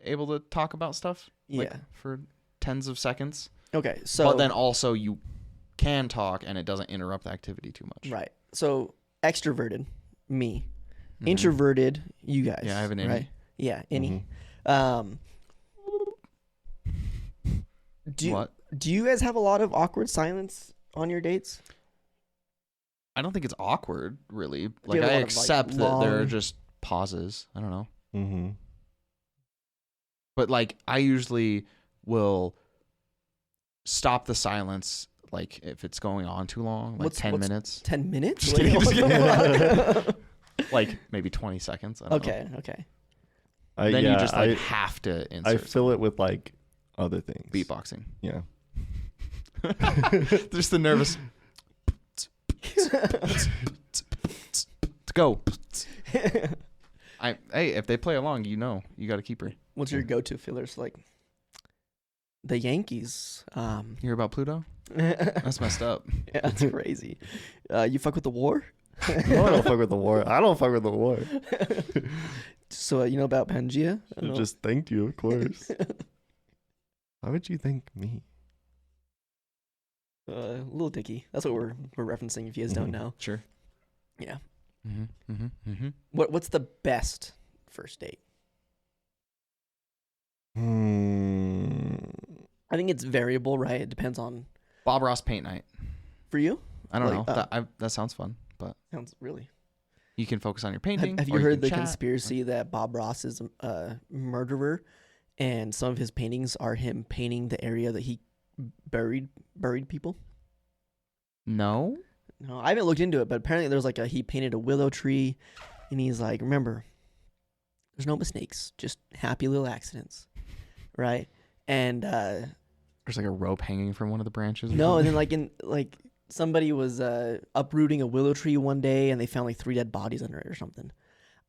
able to talk about stuff. Like, for tens of seconds. Okay. So but then also you can talk and it doesn't interrupt the activity too much. Right. So extroverted, me. Mm-hmm. Introverted, you guys. Yeah, I have an innie. Right? Yeah, innie. Mm-hmm. Do you guys have a lot of awkward silence on your dates? I don't think it's awkward, really. Like, I accept that there are just pauses. I don't know. Mm-hmm. But like I usually will stop the silence like if it's going on too long, like 10 minutes. 10 minutes? Just kidding, Wait, just what the fuck? Like maybe 20 seconds. I don't know. Okay. Then you just like have to insert. I fill it with like other things. Beatboxing. Yeah. Just the nervous. Go. Hey, if they play along, you got to keep her. What's your go-to fillers? Like the Yankees. You hear about Pluto? That's messed up. Yeah, that's crazy. You fuck with the war? No, I don't fuck with the war. I don't fuck with the war. So you know about Pangea? I just thanked you, of course. Why would you thank me? Little Dicky. That's what we're referencing. If you guys don't know. Sure. Yeah. Mm-hmm. What's the best first date? I think it's variable, right? It depends on. Bob Ross paint night. For you? I don't know. That sounds fun, but Sounds really. you can focus on your painting. Have you or heard the can chat. conspiracy that Bob Ross is a murderer, and some of his paintings are him painting the area that he buried people? No. No, I haven't looked into it, but apparently there's like he painted a willow tree, and he's like, remember, there's no mistakes, just happy little accidents, right? And There's like a rope hanging from one of the branches. no, and then somebody was uprooting a willow tree one day, and they found like 3 dead bodies under it or something.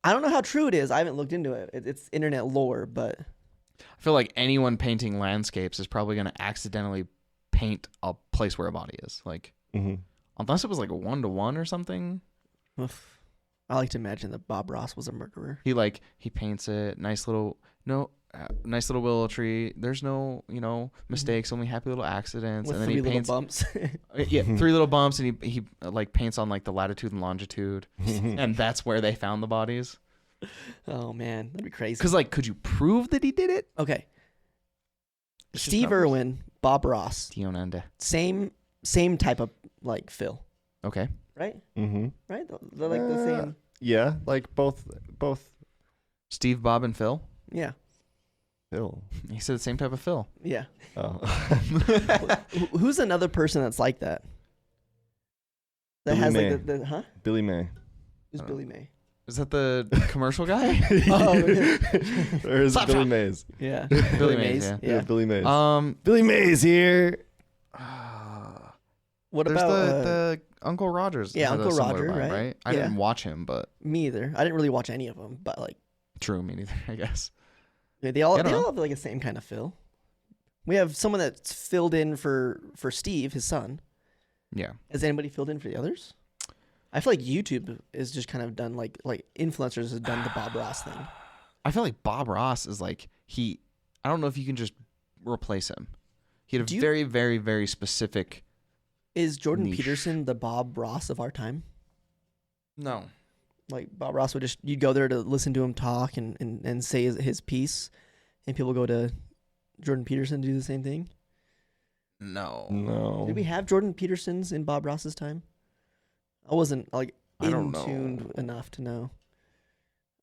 I don't know how true it is. I haven't looked into it. It's internet lore, but I feel like anyone painting landscapes is probably going to accidentally paint a place where a body is. Like, unless it was like a 1-to-1 or something. oof. I like to imagine that Bob Ross was a murderer. He paints it. Nice little willow tree. There's no, mistakes, only happy little accidents. With and then 3 he little paints bumps. Yeah, 3 little bumps, and he like paints on like the latitude and longitude, and that's where they found the bodies. Oh man, that'd be crazy. Because like, could you prove that he did it? Okay, It's just Steve numbers. Irwin, Bob Ross, Dionanda. same type of like Phil, Okay. right? Mm-hmm. Right? They're like the same. Yeah, like both. Steve, Bob, and Phil. Yeah, Phil. He said the same type of Phil. yeah. Oh. Who's another person that's like that? That Billy has May. like the huh? Billy May. Who's Billy May? Is that the commercial guy? Oh, Or is it Slap Billy shot. Mays? yeah. Billy Mays, Yeah, Billy Mays. Um. Billy Mays here. What There's about the Uncle Rogers? yeah, had a Uncle similar Roger, vibe, right? I Yeah. didn't watch him, but me either? I didn't really watch any of them, but like true, me neither. I guess. they all I don't know. have like the same kind of Phil. We have someone that's filled in for Steve, his son. Yeah. Has anybody filled in for the others? I feel like YouTube is just kind of done like influencers have done the Bob Ross thing. I feel like Bob Ross is like I don't know if you can just replace him. He had a very, very, very specific. Is Jordan Niche. Peterson the Bob Ross of our time? No. Like Bob Ross would you'd go there to listen to him talk and say his piece, and people go to Jordan Peterson to do the same thing. No. Did we have Jordan Petersons in Bob Ross's time? I wasn't like I don't tuned know. enough to know.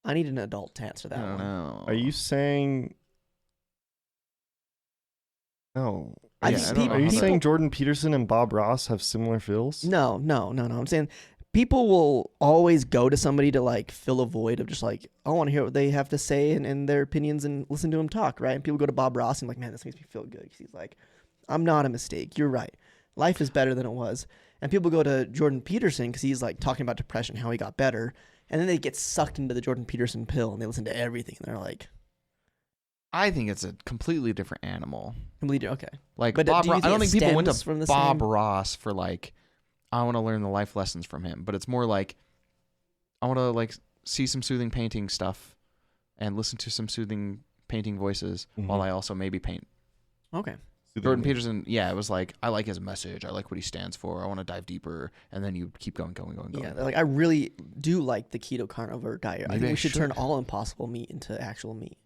I need an adult to answer that I don't one. know. Are you saying? No. I Yeah, think I don't know Are you how that- saying Jordan Peterson and Bob Ross have similar feels? No. I'm saying people will always go to somebody to like fill a void of just like, I want to hear what they have to say and their opinions and listen to them talk, right? And people go to Bob Ross and like, man, this makes me feel good. Because he's like, I'm not a mistake. You're right. Life is better than it was. And people go to Jordan Peterson because he's like talking about depression, how he got better. And then they get sucked into the Jordan Peterson pill and they listen to everything. And they're like, I think it's a completely different animal. completely okay. Like But Bob do you Ross, I think don't it think people went stems to from the Bob same- Ross for like, I want to learn the life lessons from him. But it's more like, I want to like see some soothing painting stuff and listen to some soothing painting voices while I also maybe paint. Okay. Jordan Peterson, yeah, it was like, I like his message. I like what he stands for. I want to dive deeper. And then you keep going. Yeah, like I really do like the keto carnivore diet. I Maybe think I we should turn should. all Impossible meat into actual meat.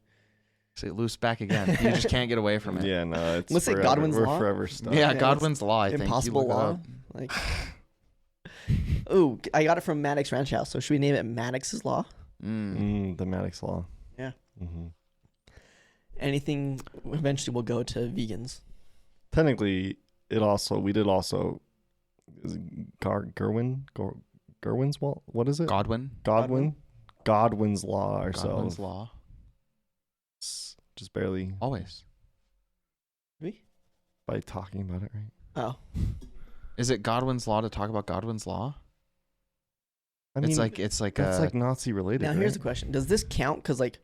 Say loose back again. You just can't get away from it. Yeah, no, it's Let's say forever. Godwin's We're Law? forever stuck. Yeah, Yeah, Godwin's Law, I think. You Impossible look it Law. up. Like, ooh, I got it from Maddox Ranch House. So should we name it Maddox's Law? Mm. The Maddox Law. Yeah. Mm-hmm. anything eventually will go to vegans. Technically, we did also is it Gerwin's law? What is it? Godwin's law ourselves. Godwin's law. Just barely. Always. Me? By talking about it, right? Oh. Is it Godwin's law to talk about Godwin's law? I mean, it's like that's like Nazi related. Now right? here's the question: does this count? Because like,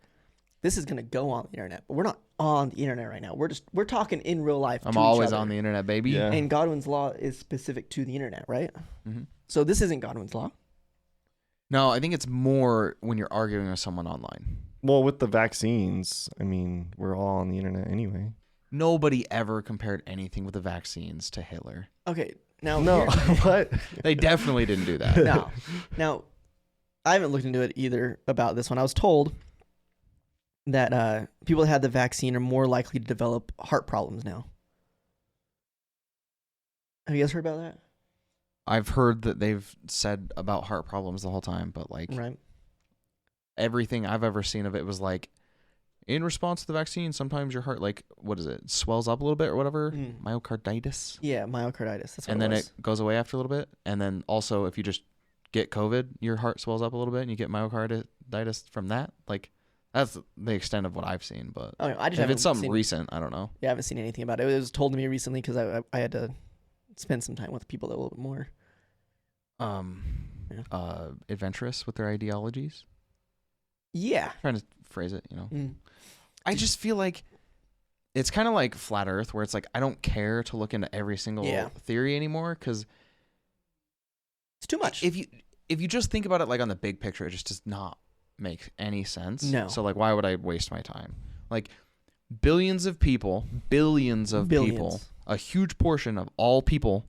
this is gonna go on the internet, but we're not on the internet right now. We're talking in real life. I'm always on the internet, baby. Yeah. And Godwin's law is specific to the internet, right? Mm-hmm. So this isn't Godwin's law. No, I think it's more when you're arguing with someone online. Well, with the vaccines, I mean, we're all on the internet anyway. Nobody ever compared anything with the vaccines to Hitler. Okay, now No, what? They definitely didn't do that. Now, I haven't looked into it either about this one. I was told that people that had the vaccine are more likely to develop heart problems now. Have you guys heard about that? I've heard that they've said about heart problems the whole time, but like Right. everything I've ever seen of it was like, in response to the vaccine, sometimes your heart, like, what is it, swells up a little bit or whatever, myocarditis. Yeah, myocarditis. That's what And it then was. it goes away after a little bit. And then also, if you just get COVID, your heart swells up a little bit, and you get myocarditis from that. Like, that's the extent of what I've seen. But Oh, no, I just if haven't it's something seen, recent, I don't know. Yeah, I haven't seen anything about it. It was told to me recently because I had to spend some time with people that were a little bit more. Adventurous with their ideologies. Yeah. Trying to phrase it, you know. Mm. I just feel like it's kind of like flat Earth, where it's like I don't care to look into every single theory anymore because it's too much. If you just think about it like on the big picture, it just does not make any sense. No. So like, why would I waste my time? Like, billions of people, people, a huge portion of all people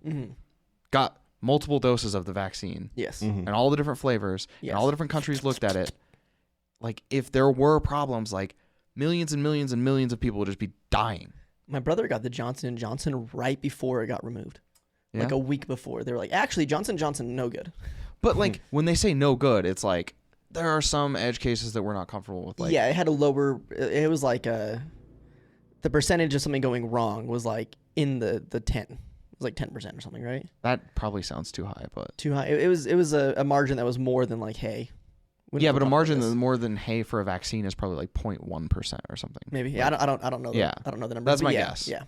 got multiple doses of the vaccine. Yes. And all the different flavors and all the different countries looked at it. Like, if there were problems, like millions and millions and millions of people would just be dying. My brother got the Johnson & Johnson right before it got removed. Yeah? Like a week before. They were like, actually, Johnson & Johnson, no good. But like, when they say no good, it's like there are some edge cases that we're not comfortable with. Like, yeah, it had a lower, it was like the percentage of something going wrong was like in the 10. It was like 10% or something, right? that probably sounds too high, but Too high. It was a margin that was more than like, hey. yeah, but a margin that's more than hay for a vaccine is probably like 0.1% or something. Maybe. Yeah, I don't know. Yeah. I don't know the number. That's my yeah, guess. Yeah.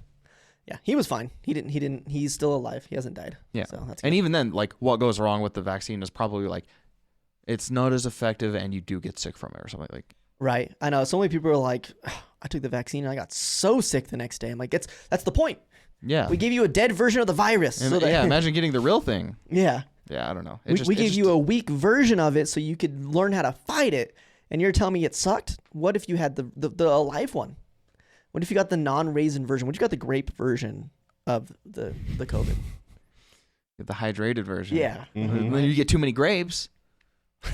Yeah. He was fine. He's still alive. He hasn't died. Yeah. So that's and good. even then, like, what goes wrong with the vaccine is probably like it's not as effective and you do get sick from it or something like. Right. I know. So many people are like, I took the vaccine and I got so sick the next day. I'm like, that's the point. Yeah. We gave you a dead version of the virus. And, So that, yeah. Imagine getting the real thing. Yeah. Yeah. I don't know. We gave you a weak version of it so you could learn how to fight it. And you're telling me it sucked? What if you had the live one? What if you got the non-raisin version? What if you got the grape version of the COVID? the hydrated version. Yeah. And then you get too many grapes.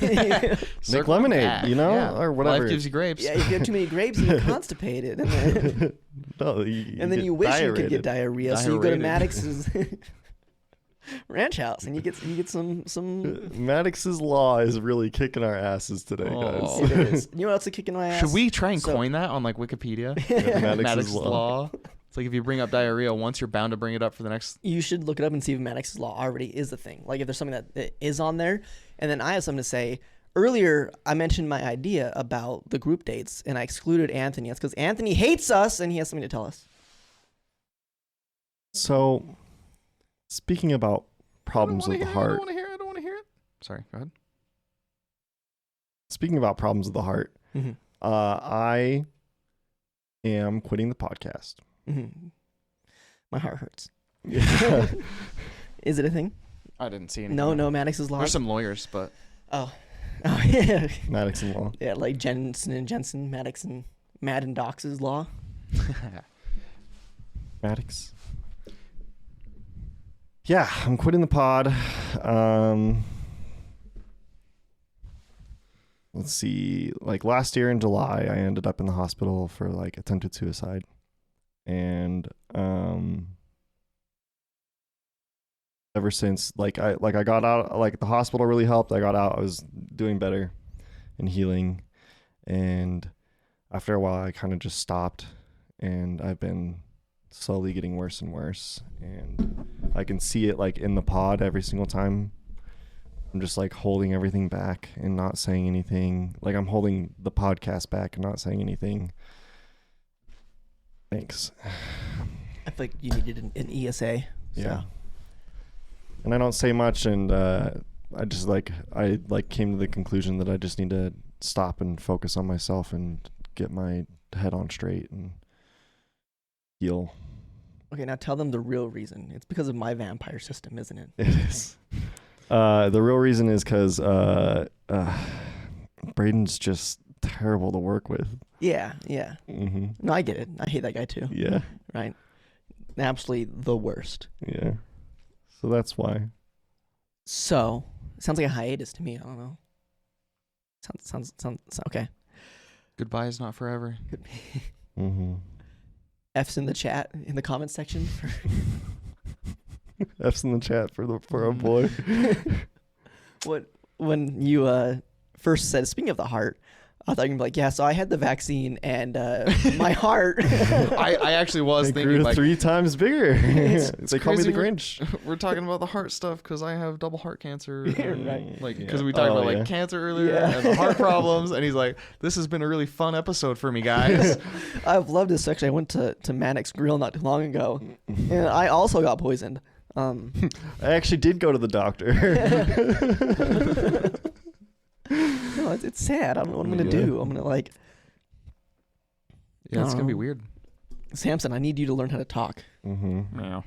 Make lemonade, back. you know, Yeah. or whatever. Life gives you grapes. Yeah, you get too many grapes and you're constipated. And then, No, and then you wish you could get diarrhea. So you go to Diarrhea. Maddox's ranch house and you get some Maddox's law is really kicking our asses today, Oh. guys. it is. You know what else is kicking my ass? Should we try and So- coin that on like Wikipedia? Maddox's Maddox's law. law. It's like if you bring up diarrhea once, you're bound to bring it up for the next. You should look it up and see if Maddox's law already is the thing. Like if there's something that is on there. And then I have something to say. Earlier, I mentioned my idea about the group dates, and I excluded Anthony. That's because Anthony hates us, and he has something to tell us. So, speaking about problems with the heart. I don't want to hear it. Sorry, go ahead. Speaking about problems with the heart, I am quitting the podcast. My heart hurts. Yeah. Is it a thing? I didn't see anything. No, Maddox's law. There's some lawyers, but Oh, yeah. Maddox and law. Yeah, like Jensen and Jensen, Maddox and Maddox's law. Maddox. Yeah, I'm quitting the pod. Let's see. Like last year in July, I ended up in the hospital for like attempted suicide. And ever since, I got out, like the hospital really helped. I got out, I was doing better and healing, and after a while, I kind of just stopped, and I've been slowly getting worse and worse. And I can see it like in the pod every single time. I'm just like holding everything back and not saying anything. Like I'm holding the podcast back and not saying anything. Thanks. I feel like you needed an ESA. So. Yeah. And I don't say much, and I just I came to the conclusion that I just need to stop and focus on myself and get my head on straight and heal. Okay, now tell them the real reason. It's because of my vampire system, isn't it? It is. The real reason is because Brayden's just terrible to work with. Yeah. Mm-hmm. No, I get it. I hate that guy too. Yeah. Right. Absolutely the worst. Yeah. So that's why. So, sounds like a hiatus to me. I don't know. Sounds okay. Goodbye is not forever. Mm-hmm. F's in the chat, in the comments section. F's in the chat for our boy. When you first said, speaking of the heart, I thought you were gonna be like, yeah, so I had the vaccine and my heart. I actually was It thinking grew like 3 times bigger. It's They call me the crazy Grinch. we're talking about the heart stuff because I have double heart cancer. Yeah, and, right. Like Yeah. because we talked about yeah. like cancer earlier Yeah. and the heart problems, and he's like, "This has been a really fun episode for me, guys." I've loved this. Actually, I went to Maddox Grill not too long ago, and I also got poisoned. I actually did go to the doctor. No, it's sad. I don't know what I'm gonna Yeah. do. I'm gonna like, Yeah, it's gonna be Oh. weird. Samson, I need you to learn how to talk. Mm-hmm. Yeah.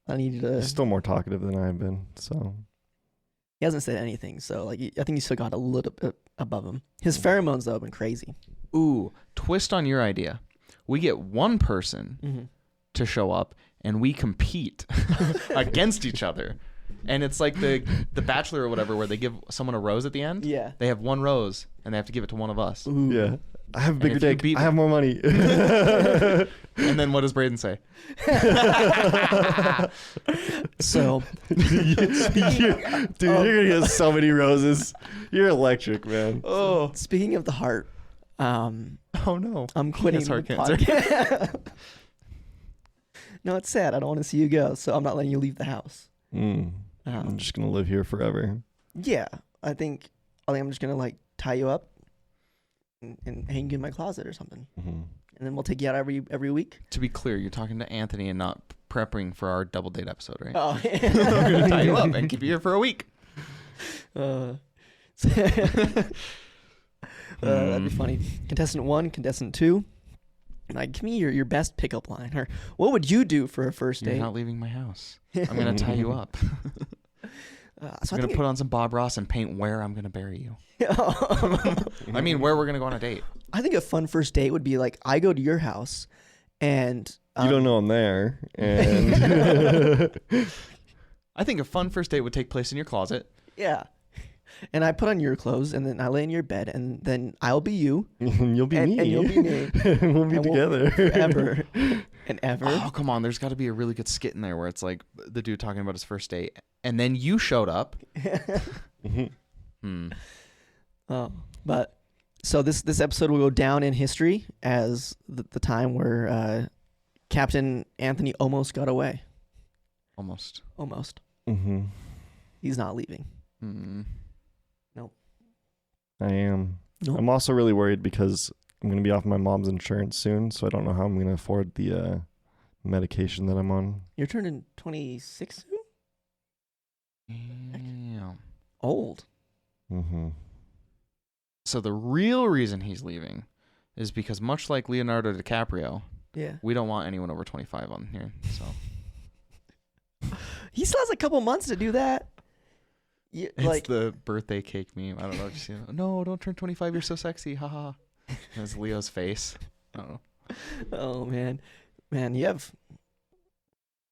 I need you to. He's still more talkative than I've been. So He hasn't said anything, so like I think you still got a little bit above him. His pheromones though have been crazy. Ooh, twist on your idea. We get one person Mm-hmm. to show up, and we compete against each other. And it's like the Bachelor or whatever, where they give someone a rose at the end. Yeah. They have one rose, and they have to give it to one of us. Ooh. yeah, I have a bigger if you dick. beat I me- have more money. And then what does Brayden say? So Dude, you're gonna get so many roses. You're electric, man. Oh, speaking of the heart, oh no. I'm quitting He has heart the cancer. podcast. No, it's sad. I don't want to see you go, so I'm not letting you leave the house. I'm just gonna live here forever. Yeah, I think I'm just gonna like tie you up and hang you in my closet or something, Mm-hmm. and then we'll take you out every week. To be clear, you're talking to Anthony and not prepping for our double date episode, right? Oh, We're gonna tie you up and keep you here for a week. That'd be funny. Contestant 1, contestant 2. Like, give me your best pickup line, or what would you do for a first You're date? not leaving my house. I'm gonna tie you up. So I'm gonna put on some Bob Ross and paint where I'm gonna bury you. I I mean, where we're gonna go on a date. think a fun first date would be like I go to your house, and You don't know I'm there, and I think a fun first date would take place in your closet. Yeah. And I put on your clothes, and then I lay in your bed, and then I'll be you, you'll be and, me. and you'll be me, And we'll be and together forever and ever. Oh, come on. There's got to be a really good skit in there where it's like the dude talking about his first date, and then you showed up. Oh, but so this episode will go down in history as the time where Captain Anthony almost got away. Almost. Almost. Mm-hmm. He's not leaving. I am. Nope. I'm also really worried because I'm going to be off my mom's insurance soon, so I don't know how I'm going to afford the medication that I'm on. You're turning 26 soon? Yeah. Old. Mm-hmm. So the real reason he's leaving is because much like Leonardo DiCaprio, Yeah. we don't want anyone over 25 on here. So He still has a couple months to do that. Yeah, it's like the birthday cake meme. I don't know if you see it. No, don't turn 25. You're so sexy. Haha. That's Leo's face. I don't know. oh man, you have.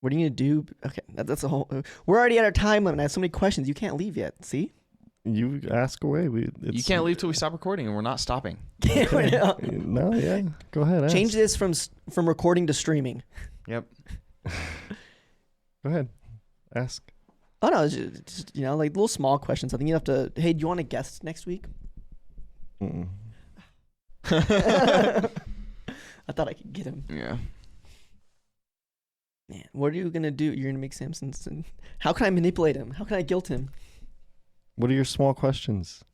What are you gonna do? Okay, that's a whole. We're already at our time limit. I have so many questions. You can't leave yet. See? You ask away. You can't leave till we stop recording, and we're not stopping. No, yeah. Go ahead. Ask. Change this from recording to streaming. Yep. Go ahead. Ask. Oh no, it's just like little small questions. I think you have to. Hey, do you want a guest next week? Mm-mm. I thought I could get him. Yeah. Man, what are you gonna do? You're gonna make Samson. How can I manipulate him? How can I guilt him? What are your small questions?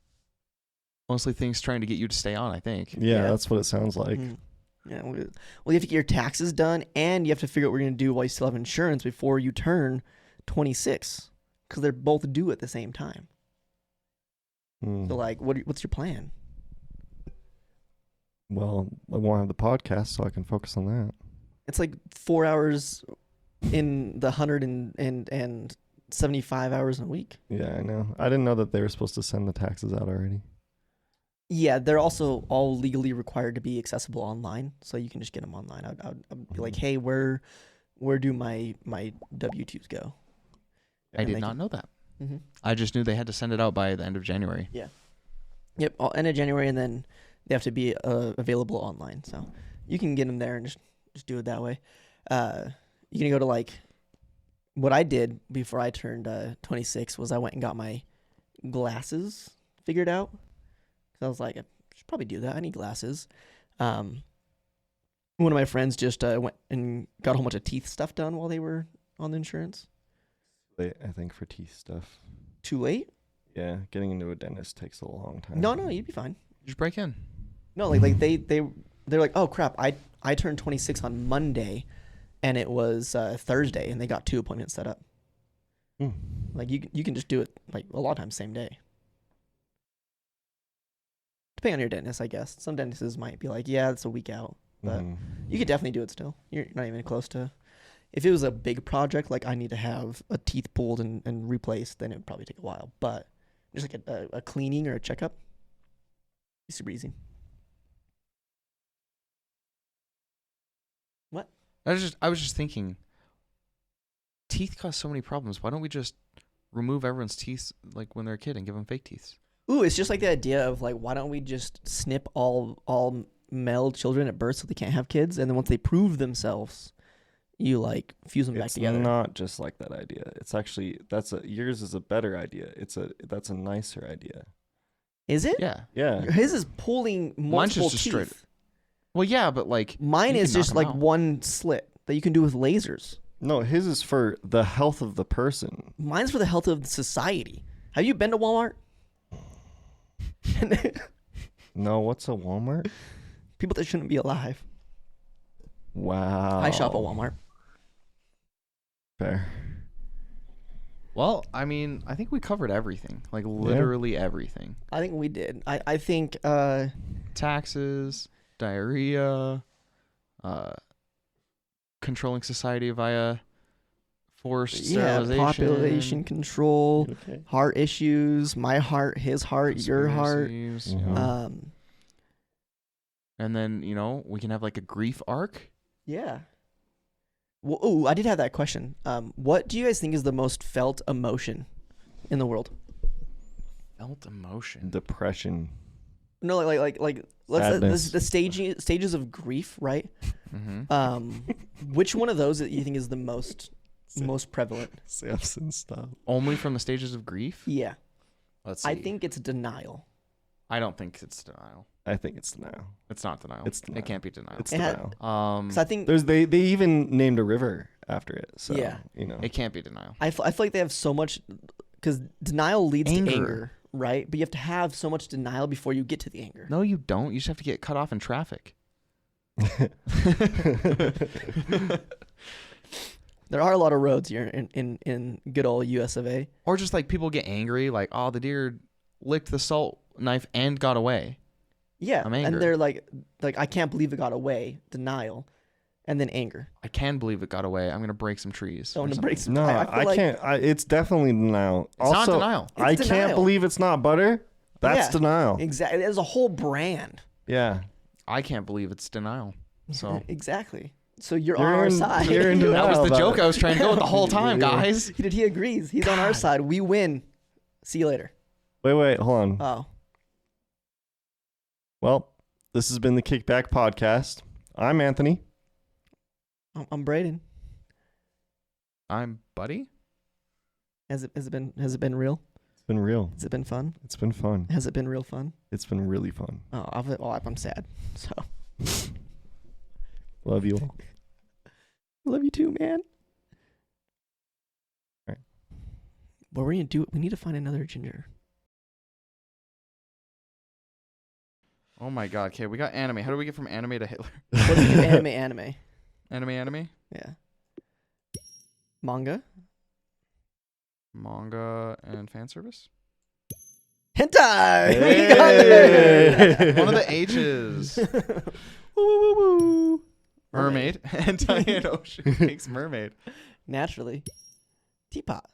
Mostly things trying to get you to stay on, I think. Yeah, Yeah. that's what it sounds like. Yeah. Well, you have to get your taxes done, and you have to figure out what you're gonna do while you still have insurance before you turn 26, because they're both due at the same time. So, like, what's your plan? Well, I won't have the podcast, so I can focus on that. It's like 4 hours in the 175 hours in a week. Yeah, I know. I didn't know that they were supposed to send the taxes out already. Yeah, they're also all legally required to be accessible online, so you can just get them online. I'd be like, hey, where do my W-2s go? I did not know that. Mm-hmm. I just knew they had to send it out by the end of January. Yeah. Yep, end of January, and then they have to be available online. So you can get them there and just do it that way. You can go to, like, what I did before I turned 26 was I went and got my glasses figured out. So I was like, I should probably do that. I need glasses. One of my friends just went and got a whole bunch of teeth stuff done while they were on the insurance. I think for teeth stuff. Too late? Yeah, getting into a dentist takes a long time. No, you'd be fine. Just break in. No, like they're like, oh crap, I turned 26 on Monday, and it was Thursday, and they got 2 appointments set up. Like you can just do it, like, a lot of times same day. Depending on your dentist, I guess. Some dentists might be like, yeah, it's a week out, but you could definitely do it still. You're not even close to. If it was a big project, like I need to have a teeth pulled and replaced, then it would probably take a while. But just like a cleaning or a checkup, it's super easy. What? I was just thinking, teeth cause so many problems. Why don't we just remove everyone's teeth, like, when they're a kid, and give them fake teeth? Ooh, it's just like the idea of, like, why don't we just snip all male children at birth so they can't have kids, and then once they prove themselves, you, like, fuse them back together. It's not just like that idea. It's actually yours is a better idea. That's a nicer idea. Is it? Yeah. Yeah. His is pulling multiple just teeth. straight. Well, yeah, but, like, Mine you is can knock just 'em like out. one slit that you can do with lasers. No, his is for the health of the person. Mine's for the health of society. Have you been to Walmart? No, what's a Walmart? People that shouldn't be alive. Wow. I shop at Walmart. Fair. Well, I mean, I think we covered everything. Like, literally everything. I think we did. I think Taxes, diarrhea, controlling society via forced sterilization. population control, Okay. heart issues, my heart, his heart, your heart. conspiracies, Mhm. And then, we can have, like, a grief arc. Yeah. Well, oh, I did have that question. What do you guys think is the most felt emotion in the world? Felt emotion. Depression. No, like let's Sadness. the stages of grief, right? Mm-hmm. Which one of those that you think is the most prevalent? Samson stop. Only from the stages of grief? Yeah, Let's see. I think it's denial. I don't think it's denial. I think it's denial. It's not denial. It's denial. It can't be denial. It's It had- denial. 'Cause I think They even named a river after it. So Yeah. It can't be denial. I feel like they have so much, because denial leads Anger. to anger, right? But you have to have so much denial before you get to the anger. No, you don't. You just have to get cut off in traffic. There are a lot of roads here in good old US of A. Or just, like, people get angry, like, oh, the deer licked the salt knife and got away. Yeah, I'm angry. and they're like I can't believe it got away. Denial, and then anger. I can believe it got away. I'm going to break some trees. I or want to something. break some. No, I feel I like can't. It's definitely denial. It's not Also, denial. It's I denial. can't believe it's not butter. That's Yeah. denial. Exactly. There's a whole brand. Yeah. I can't believe it's denial. So Exactly. So you're You're on our in- side. you're in that denial was the about joke it. I was trying to go with the whole time, Yeah. guys. He agrees. He's on our God. side. We win. See you later. Wait, hold on. Oh. Well, this has been the Kickback Podcast. I'm Anthony. I'm Brayden. I'm Buddy. Has it been real? It's been real. Has it been fun? It's been fun. Has it been real fun? It's been really fun. Oh, I'm sad. So Love you all. love you too, man. All right. What we're gonna do? We need to find another ginger. Oh my god. Okay, we got anime. How do we get from anime to Hitler? What do you do? Anime? Anime? Yeah. Manga and fan service? hentai. Hey. We got there. One of the H's. Woo, woo, woo. Mermaid. Hentai and ocean makes mermaid. Naturally. Teapot.